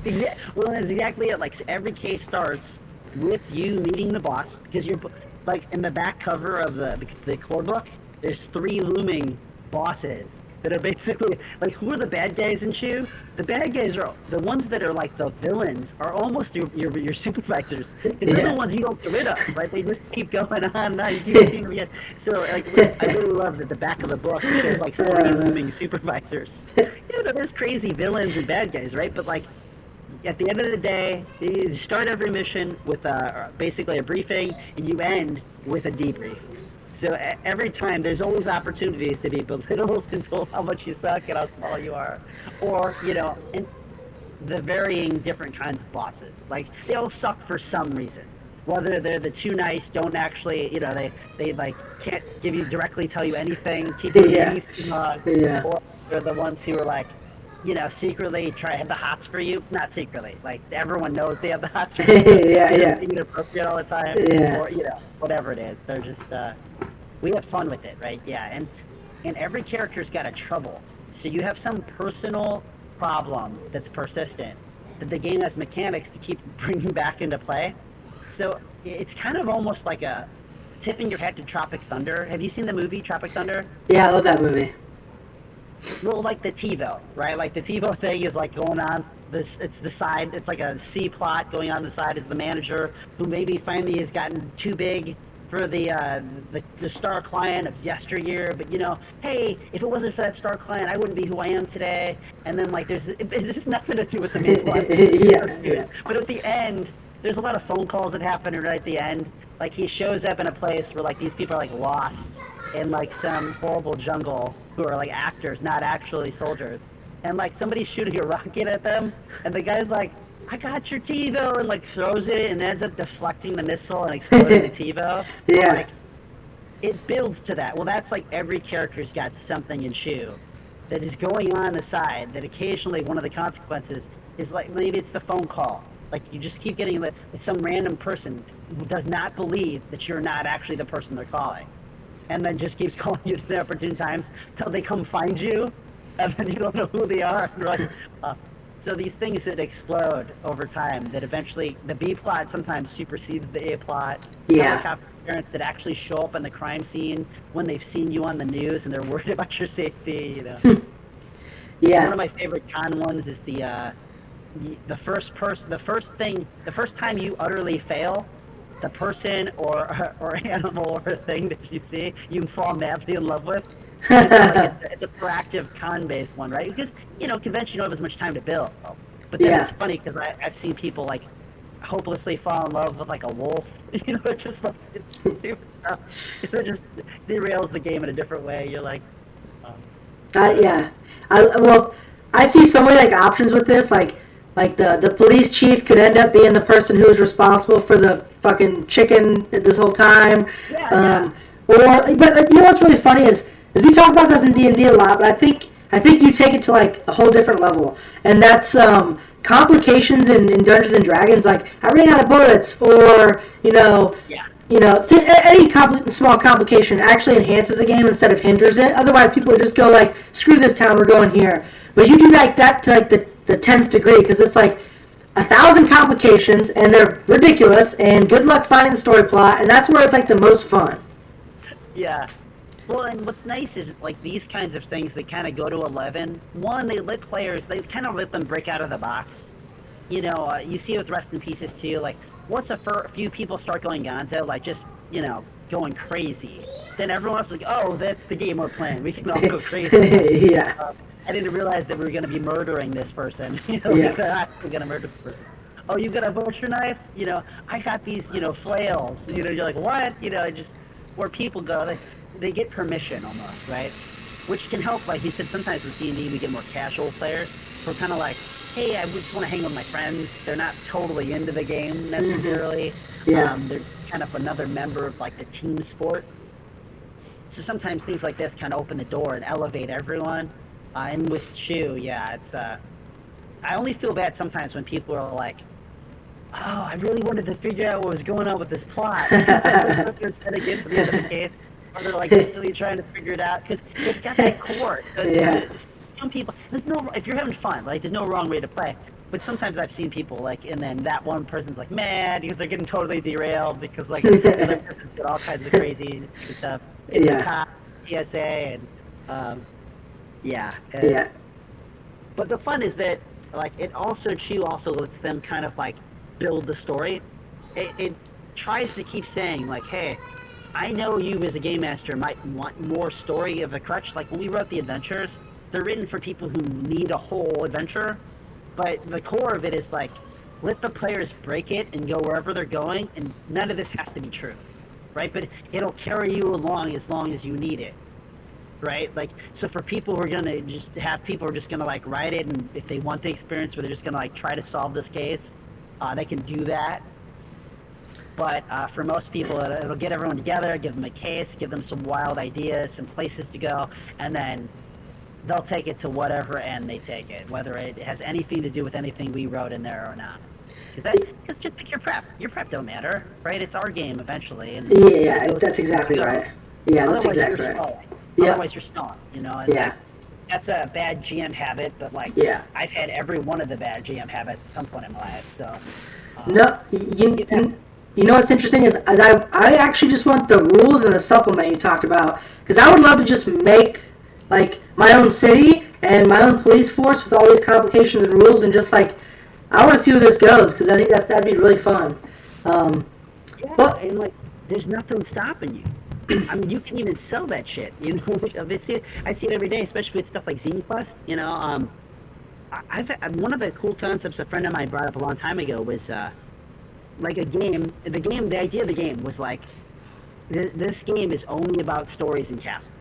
Speaker 3: Yeah, well, that's exactly it. Like, every case starts with you meeting the boss, because you're, like, in the back cover of the core book, there's 3 looming bosses that are basically, like, who are the bad guys in Chew? The bad guys are, the ones that are, like, the villains are almost your supervisors. And they're the ones you don't get rid of, right? They just keep going on. You keep seeing them. So, like, I really love that the back of the book there's, like, 3 looming supervisors. There's crazy villains and bad guys, right? But, like, at the end of the day, you start every mission with basically a briefing, and you end with a debrief. So every time, there's always opportunities to be belittled and told how much you suck and how small you are. Or, and the varying different kinds of bosses. Like, they all suck for some reason. Whether they're the too nice, don't actually, they like, can't directly tell you anything, keep you smug. Or they're the ones who are like, secretly try to have the hots for you. Not secretly. Like, everyone knows they have the hots for you. It's inappropriate all the time. Or, whatever it is. They're just, we have fun with it, right? Yeah. And every character's got a trouble. So you have some personal problem that's persistent that the game has mechanics to keep bringing back into play. So it's kind of almost like a tipping your hat to Tropic Thunder. Have you seen the movie Tropic Thunder?
Speaker 1: Yeah, I love that movie.
Speaker 3: Well, like the TiVo, right? Like, the TiVo thing is, like, going on it's the side. It's like a C plot going on the side is the manager who maybe finally has gotten too big for the star client of yesteryear. But hey, if it wasn't for that star client, I wouldn't be who I am today. And then like there's just nothing to do with the main plot.
Speaker 1: Yeah.
Speaker 3: But at the end, there's a lot of phone calls that happen right at the end. Like he shows up in a place where like these people are like lost in like some horrible jungle who are like actors, not actually soldiers. And like somebody's shooting a rocket at them, and the guy's like, "I got your TiVo," and like throws it and ends up deflecting the missile and exploding the TiVo.
Speaker 1: Yeah.
Speaker 3: Like, it builds to that. Well, that's like every character's got something in Shu that is going on the side. That occasionally one of the consequences is like maybe it's the phone call. Like you just keep getting like some random person who does not believe that you're not actually the person they're calling, and then just keeps calling you at the opportune times till they come find you, and then you don't know who they are. Right? So these things that explode over time, that eventually the B plot sometimes supersedes the A plot.
Speaker 1: Yeah.
Speaker 3: Helicopter parents that actually show up on the crime scene when they've seen you on the news and they're worried about your safety.
Speaker 1: Yeah.
Speaker 3: One of my favorite con ones is the first time you utterly fail, the person or animal or thing that you see, you fall madly in love with. It's a proactive con-based one, right? Because, convention, you don't have as much time to build. But then it's funny because I've seen people, like, hopelessly fall in love with, like, a wolf. It's just, like, it's stupid stuff. It just derails the game in a different way. You're like...
Speaker 1: Yeah. I see so many, like, options with this, like the police chief could end up being the person who was responsible for the fucking chicken this whole time.
Speaker 3: Yeah.
Speaker 1: But what's really funny is we talk about this in D&D a lot, but I think you take it to like a whole different level, and that's complications in Dungeons and Dragons. Like I ran out of bullets, or any small complication actually enhances the game instead of hinders it. Otherwise, people would just go like, screw this town, we're going here. But you do like that to like the 10th degree, because it's like 1,000 complications and they're ridiculous, and good luck finding the story plot, and that's where it's like the most fun.
Speaker 3: Yeah. Well, and what's nice is like these kinds of things that kind of go to 11. One, they kind of let them break out of the box. You see it with Rest in Pieces too. Like once a few people start going gonzo, like just going crazy, then everyone else is like, oh, that's the game we're playing. We can all go crazy.
Speaker 1: Yeah.
Speaker 3: I didn't realize that we were going to be murdering this person.
Speaker 1: Yeah.
Speaker 3: We're going to murder this person. Oh, you got a butcher knife? I got these, flails. You're like, what? Just where people go, they get permission almost, right? Which can help, like you said, sometimes with D&D we get more casual players. We're kind of like, hey, I just want to hang with my friends. They're not totally into the game necessarily.
Speaker 1: Yeah.
Speaker 3: They're kind of another member of like the team sport. So sometimes things like this kind of open the door and elevate everyone. And with Shu, it's I only feel bad sometimes when people are like, oh, I really wanted to figure out what was going on with this plot. Instead of getting to the end of the case, or they're like really trying to figure it out, because it's got that core. Some people, if you're having fun, like there's no wrong way to play. But sometimes I've seen people like, and then that one person's like mad because they're getting totally derailed because like the other person's got all kinds of crazy stuff. PSA and But the fun is that like Shu also lets them kind of like build the story. It tries to keep saying like, hey, I know you as a game master might want more story of a crutch. Like when we wrote the adventures, they're written for people who need a whole adventure, but the core of it is like, let the players break it and go wherever they're going, and none of this has to be true, right? But it'll carry you along as long as you need it, right? Like, so for people who are gonna just have people who are just gonna like write it, and if they want the experience where they're just gonna like try to solve this case, they can do that. But for most people, it'll get everyone together, give them a case, give them some wild ideas, some places to go, and then they'll take it to whatever end they take it, whether it has anything to do with anything we wrote in there or not. Because just pick your prep. Your prep don't matter, right? It's our game eventually. And
Speaker 1: that's exactly right. Yeah, that's exactly right.
Speaker 3: Otherwise, you're stalling, And that's a bad GM habit, but I've had every one of the bad GM habits at some point in my life. So
Speaker 1: you know what's interesting is I actually just want the rules and the supplement you talked about, because I would love to just make like my own city and my own police force with all these complications and rules, and just like I want to see where this goes because I think that'd be really fun.
Speaker 3: Yeah,
Speaker 1: Well,
Speaker 3: and like, there's nothing stopping you. I mean, you can even sell that shit. You know, I see it every day, especially with stuff like Zine Quest. You know, one of the cool concepts a friend of mine brought up a long time ago was like a game. The idea of the game was like, this game is only about stories and castles.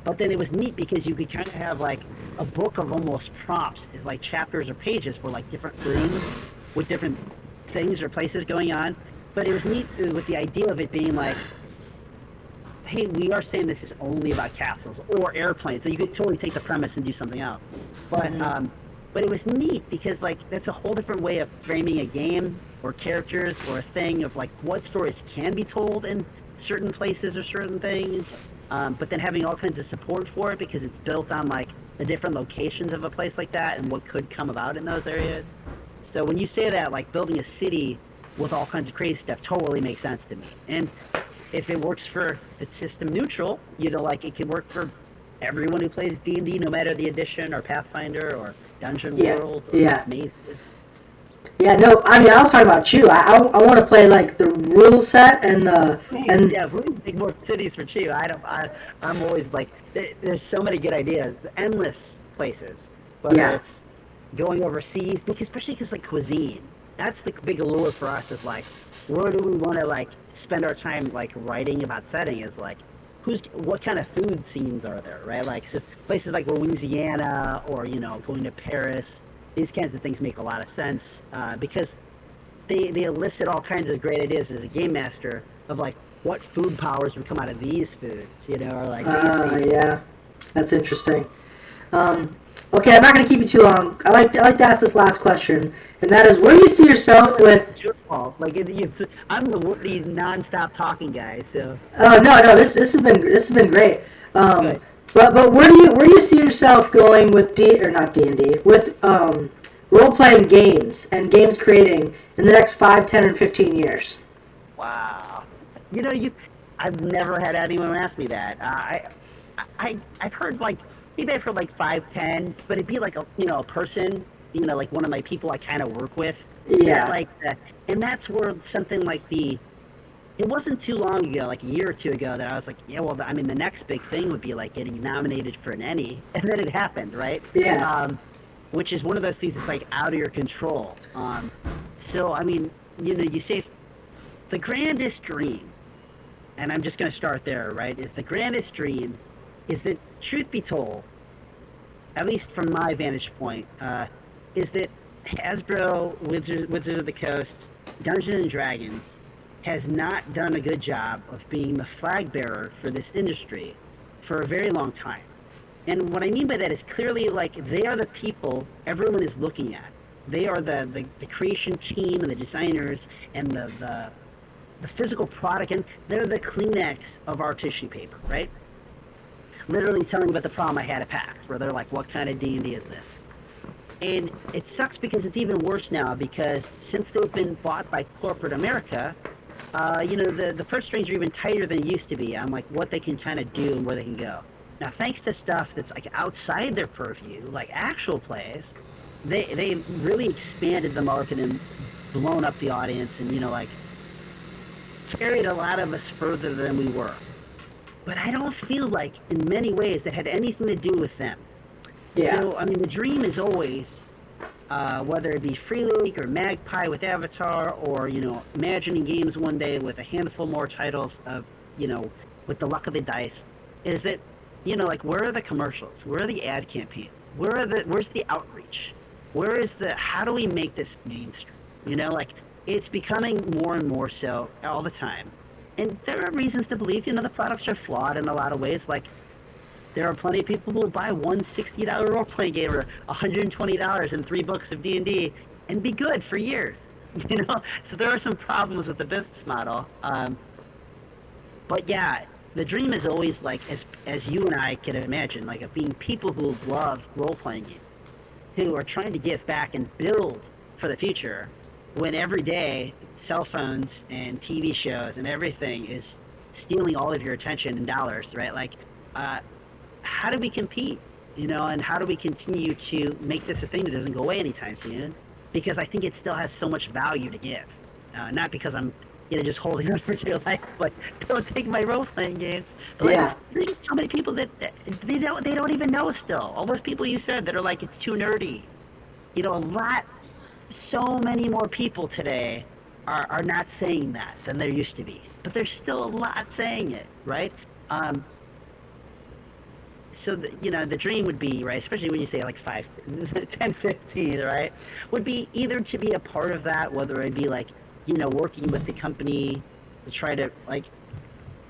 Speaker 3: But then it was neat because you could kind of have like a book of almost prompts, it's like chapters or pages for like different rooms with different things or places going on. But it was neat with the idea of it being like, hey, we are saying this is only about castles or airplanes. So you could totally take the premise and do something else. But but it was neat because like that's a whole different way of framing a game or characters or a thing of like what stories can be told in certain places or certain things. But then having all kinds of support for it because it's built on like the different locations of a place like that and what could come about in those areas. So when you say that, like building a city with all kinds of crazy stuff totally makes sense to me. And if it works for, it's system neutral, you know, like it can work for everyone who plays D&D, no matter the edition or Pathfinder or Dungeon World or Mazes.
Speaker 1: Yeah, no, I mean, I was talking about Chew. I want to play like the rule set and the
Speaker 3: yeah, we need to make more cities for Chew. I'm always like, there's so many good ideas, endless places. Whether it's going overseas, especially because like cuisine, that's the big allure for us. Is like, where do we want to like spend our time like writing about setting? Is like, what kind of food scenes are there, right? Like so places like Louisiana or going to Paris. These kinds of things make a lot of sense because they elicit all kinds of great ideas as a game master of like what food powers would come out of these foods, or like.
Speaker 1: Yeah, that's interesting. Okay, I'm not going to keep you too long. I like to ask this last question, and that is, where do you see yourself with?
Speaker 3: It's your fault. Like I'm the non-stop talking guy, so.
Speaker 1: Oh no, this has been great. But where do you see yourself going with not D&D with role playing games and games creating in the next 5, 10, and 15 years?
Speaker 3: Wow, I've never had anyone ask me that. I've heard like maybe I've heard like 5, 10, but it'd be like a person, like one of my people I kind of work with.
Speaker 1: Yeah.
Speaker 3: Like that, and that's where something like it wasn't too long ago, like a year or two ago, that I was like, yeah, well, I mean, the next big thing would be like getting nominated for an Emmy, and then it happened, right?
Speaker 1: Yeah.
Speaker 3: Which is one of those things that's like out of your control. So I mean, you say the grandest dream, and I'm just going to start there, right? Is the grandest dream is that, truth be told, at least from my vantage point, is that Hasbro, Wizards of the Coast, Dungeons and Dragons has not done a good job of being the flag bearer for this industry for a very long time. And what I mean by that is clearly like they are the people everyone is looking at. They are the creation team and the designers and the physical product, and they're the Kleenex of our tissue paper, right? Literally telling me about the problem I had at PAX, where they're like, what kind of D&D is this? And it sucks because it's even worse now because since they've been bought by corporate America, the purse strings are even tighter than it used to be on like what they can kind of do and where they can go. Now, thanks to stuff that's like outside their purview, like actual plays, they really expanded the market and blown up the audience and like carried a lot of us further than we were. But I don't feel like in many ways it had anything to do with them.
Speaker 1: Yeah.
Speaker 3: So I mean, the dream is always whether it be Free League or Magpie with Avatar, or imagining games one day with a handful more titles of with the luck of the dice, is that like where are the commercials? Where are the ad campaigns? Where's the outreach? How do we make this mainstream? Like it's becoming more and more so all the time, and there are reasons to believe the products are flawed in a lot of ways. Like there are plenty of people who will buy one $60 role-playing game or $120 and 3 books of D&D and be good for years. So there are some problems with the business model. But yeah, the dream is always like, as you and I can imagine, like of being people who love role-playing games, who are trying to give back and build for the future, when every day cell phones and TV shows and everything is stealing all of your attention and dollars, right? Like, how do we compete? you know, and how do we continue to make this a thing that doesn't go away anytime soon? Because I think it still has so much value to give. Not because I'm, you know, just holding on for dear life, but don't take my role-playing games. But
Speaker 1: Yeah.
Speaker 3: like, there's so many people that they don't even know still. All those people you said that are like, it's too nerdy. You know, so many more people today are not saying that than there used to be. But there's still a lot saying it, right? So, you know, the dream would be, right, especially when you say like 5, 10, 15, right, would be either to be a part of that, whether it be like, you know, working with the company to try to, like,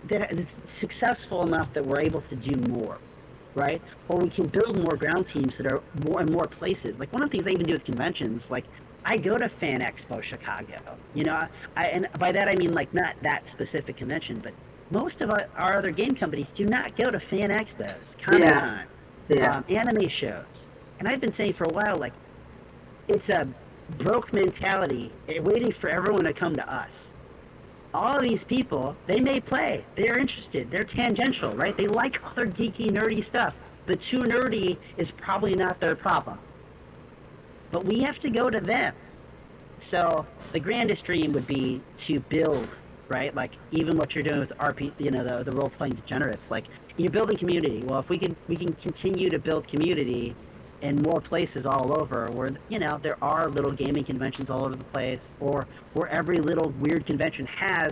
Speaker 3: that it's successful enough that we're able to do more, right? Or we can build more ground teams that are more and more places. Like, one of the things I even do with conventions, like, I go to Fan Expo Chicago, you know, and by that I mean, like, not that specific convention, but most of our other game companies do not go to Fan Expos, Comic-Con, anime shows. And I've been saying for a while, like, it's a broke mentality waiting for everyone to come to us. All these people, they may play, they're interested, they're tangential, right? They like other geeky, nerdy stuff. The too nerdy is probably not their problem. But we have to go to them. So the grandest dream would be to build, right? Like, even what you're doing with RP, you know, the role-playing degenerates, like, you're building community. Well, if we can continue to build community in more places all over, where, you know, there are little gaming conventions all over the place, or where every little weird convention has,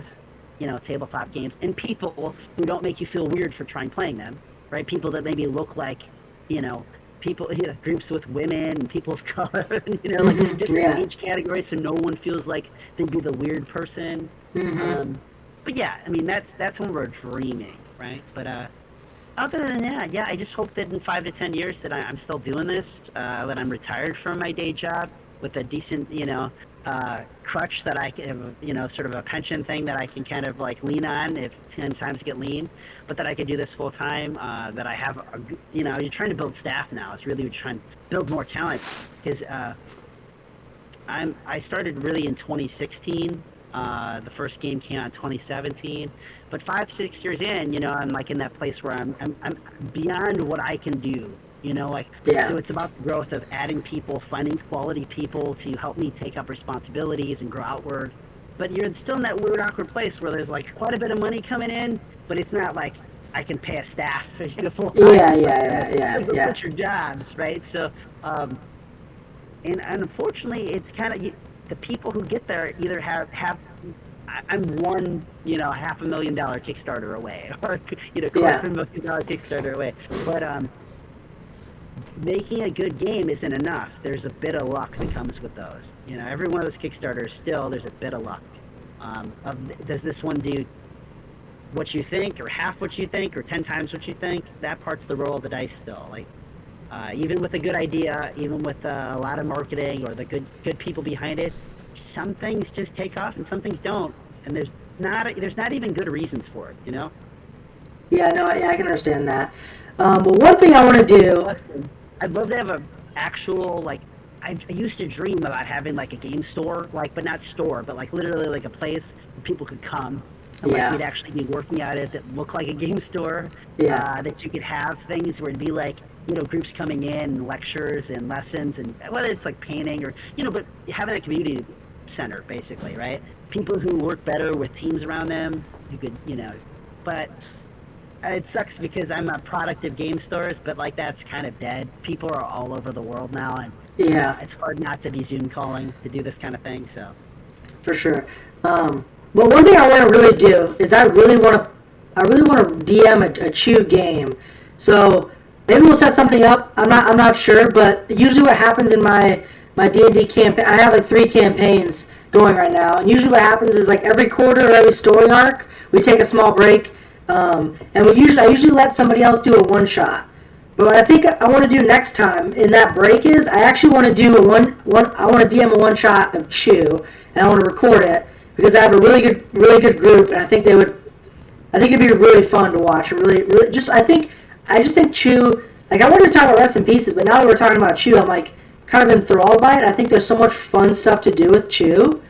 Speaker 3: you know, tabletop games, and people who don't make you feel weird for trying playing them, right? People that maybe look like, you know, people, you know, groups with women and people of color, and, you know, like different age categories, so no one feels like they'd be the weird person. But yeah, I mean, that's when we're dreaming, right? But other than that, yeah, I just hope that in 5 to 10 years that I'm still doing this, that I'm retired from my day job with a decent, you know, crutch that I can, you know, sort of a pension thing that I can kind of like lean on if 10 times get lean, but that I could do this full time, that I have, you know, you're trying to build staff now. It's really trying to build more talent, because I started really in 2016. The first game came out in 2017, but 5-6 years in, you know, I'm like in that place where I'm beyond what I can do, you know, like, so it's about the growth of adding people, finding quality people to help me take up responsibilities and grow outward. But you're still in that weird, awkward place where there's like quite a bit of money coming in, but it's not like I can pay a staff to full time.
Speaker 1: Yeah.
Speaker 3: Put your jobs, right? So, and unfortunately, it's kind of, the people who get there either have I'm one, you know, $500,000 Kickstarter away, or, you know, $250,000 Kickstarter away. But making a good game isn't enough. There's a bit of luck that comes with those. You know, every one of those Kickstarters, still, there's a bit of luck. Does this one do what you think, or half what you think, or 10 times what you think? That part's the roll of the dice still. Like, even with a good idea, even with a lot of marketing or the good people behind it, some things just take off and some things don't, and there's not even good reasons for it, you know?
Speaker 1: Yeah, no, I can understand that. But one thing I want to do,
Speaker 3: I'd love to have a actual, like, I used to dream about having like a game store, like, but not store, but like literally like a place where people could come. And like we'd actually be working at it that looked like a game store. That you could have things where it'd be like, you know, groups coming in, and lectures and lessons, and whether it's like painting or, you know, but having a community center, basically, right? People who work better with teams around them, who could, you know, but it sucks because I'm a product of game stores, but like that's kind of dead. People are all over the world now, and it's hard not to be Zoom calling to do this kind of thing, so.
Speaker 1: For sure. But one thing I want to really do is I really want to DM a Chew game. So maybe we'll set something up. I'm not sure, but usually what happens in my D&D campaign, I have like 3 campaigns going right now, and usually what happens is like every quarter or every story arc, we take a small break, and I usually let somebody else do a one shot. But what I think I want to do next time in that break is I actually want to do I want to DM a one shot of Chew, and I want to record it, because I have a really good group, and I think it'd be really fun to watch. Really I just think Chew, like, I wanted to talk about Rest in Pieces, but now that we're talking about Chew, I'm like kind of enthralled by it. I think there's so much fun stuff to do with Chew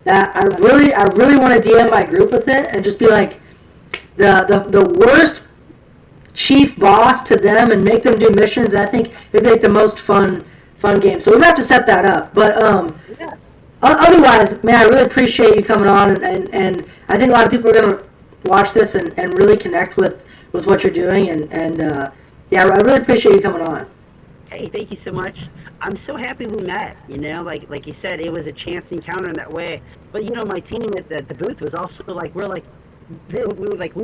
Speaker 1: that I really want to DM my group with it and just be like the worst chief boss to them and make them do missions, I think it'd make the most fun game. So we're gonna have to set that up. But
Speaker 3: Yeah.
Speaker 1: otherwise, man, I really appreciate you coming on, and I think a lot of people are gonna watch this and really connect with what you're doing, and yeah, I really appreciate you coming on.
Speaker 3: Hey, thank you so much. I'm so happy we met. You know, like you said, it was a chance encounter in that way. But you know, my team at the booth was also like, we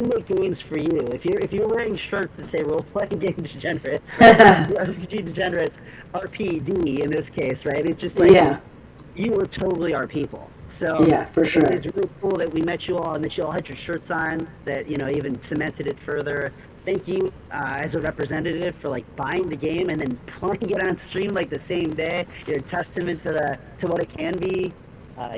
Speaker 3: make games for you. If you're wearing shirts that say Role Playing Game Degenerates, RPG Degenerates, RPD in this case, right? It's just like you were totally our people. So
Speaker 1: yeah, for sure.
Speaker 3: It's really cool that we met you all and that you all had your shirts on. That even cemented it further. Thank you as a representative for like buying the game and then playing it on stream like the same day. You're a testament to what it can be.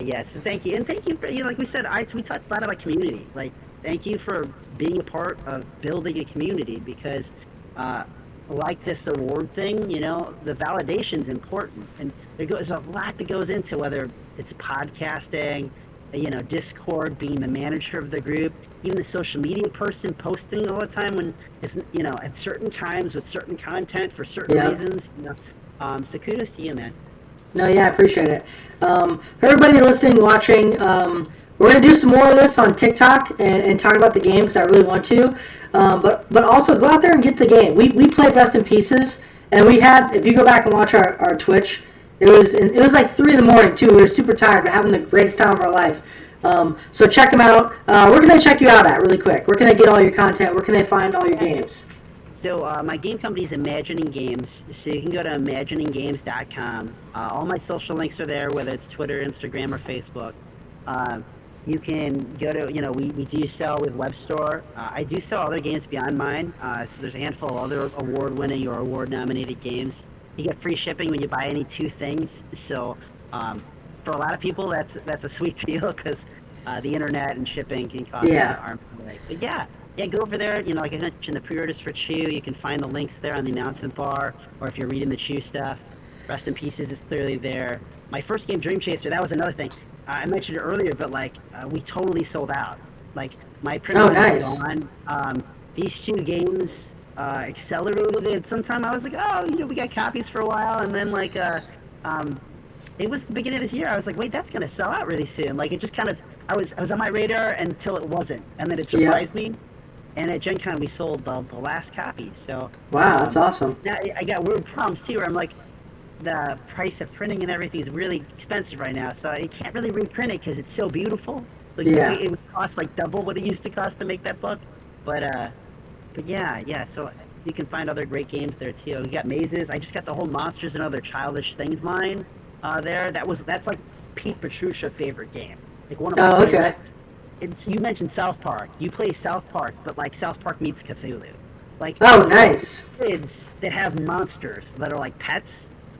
Speaker 3: Yes, so thank you, and thank you for like we said, we talked a lot about community. Like, thank you for being a part of building a community because, like this award thing, the validation's important, and there's a lot that goes into whether it's podcasting, Discord, being the manager of the group, even the social media person posting all the time when it's at certain times with certain content for certain reasons. So kudos to you, man.
Speaker 1: No, yeah, I appreciate it. For everybody listening, watching, we're going to do some more of this on TikTok and talk about the game because I really want to. But also go out there and get the game. We played Rest in Pieces, and we had, if you go back and watch our Twitch, it was like 3 in the morning too. We were super tired, but having the greatest time of our life. So check them out. Where can they check you out at really quick? Where can they get all your content? Where can they find all your games?
Speaker 3: So my game company is Imagining Games, so you can go to imagininggames.com. All my social links are there, whether it's Twitter, Instagram, or Facebook. You can go to, we do sell with WebStore. I do sell other games beyond mine, so there's a handful of other award-winning or award-nominated games. You get free shipping when you buy any 2 things, so for a lot of people, that's a sweet deal because the internet and shipping can cost an arm and a leg. But yeah, go over there. Like I mentioned, the pre-orders for Chew, you can find the links there on the announcement bar, or if you're reading the Chew stuff, Rest in Pieces is clearly there. My first game, Dream Chaser, that was another thing. I mentioned it earlier, but we totally sold out. Like my print was gone. These 2 games accelerated it. Sometime I was like, we got copies for a while, and then it was the beginning of this year. I was like, wait, that's gonna sell out really soon. Like it just kind of, I was on my radar until it wasn't, and then it surprised me. And at Gen Con, we sold the last copy. So
Speaker 1: wow, that's awesome.
Speaker 3: Now I got weird problems too, where I'm like, the price of printing and everything is really expensive right now, so I can't really reprint it because it's so beautiful. Like it would cost like double what it used to cost to make that book. But yeah. So you can find other great games there too. We got Mazes. I just got the whole Monsters and Other Childish Things line there. That's like Pete Petruccia favorite game. Like one of my favorites. You mentioned South Park. You play South Park, but like South Park meets Cthulhu. Like
Speaker 1: nice.
Speaker 3: Kids that have monsters that are like pets,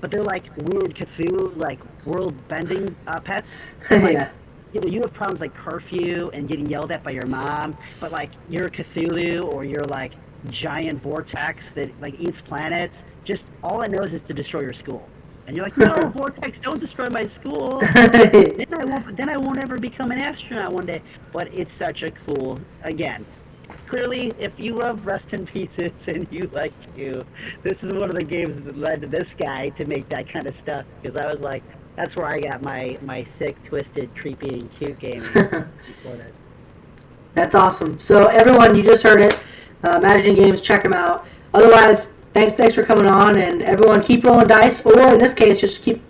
Speaker 3: but they're like weird Cthulhu, like world-bending pets. And, you have problems like curfew and getting yelled at by your mom, but like you're Cthulhu or you're like giant vortex that like eats planets. Just all it knows is to destroy your school. And you're like, no, Vortex, don't destroy my school. then I won't ever become an astronaut one day. But it's such a cool, again, clearly, if you love Rest in Pieces and you like Chew, this is one of the games that led to this guy to make that kind of stuff. Because I was like, that's where I got my sick, twisted, creepy, and cute game.
Speaker 1: That's awesome. So everyone, you just heard it. Imagining Games, check them out. Otherwise, thanks for coming on, and everyone keep rolling dice, or in this case, just keep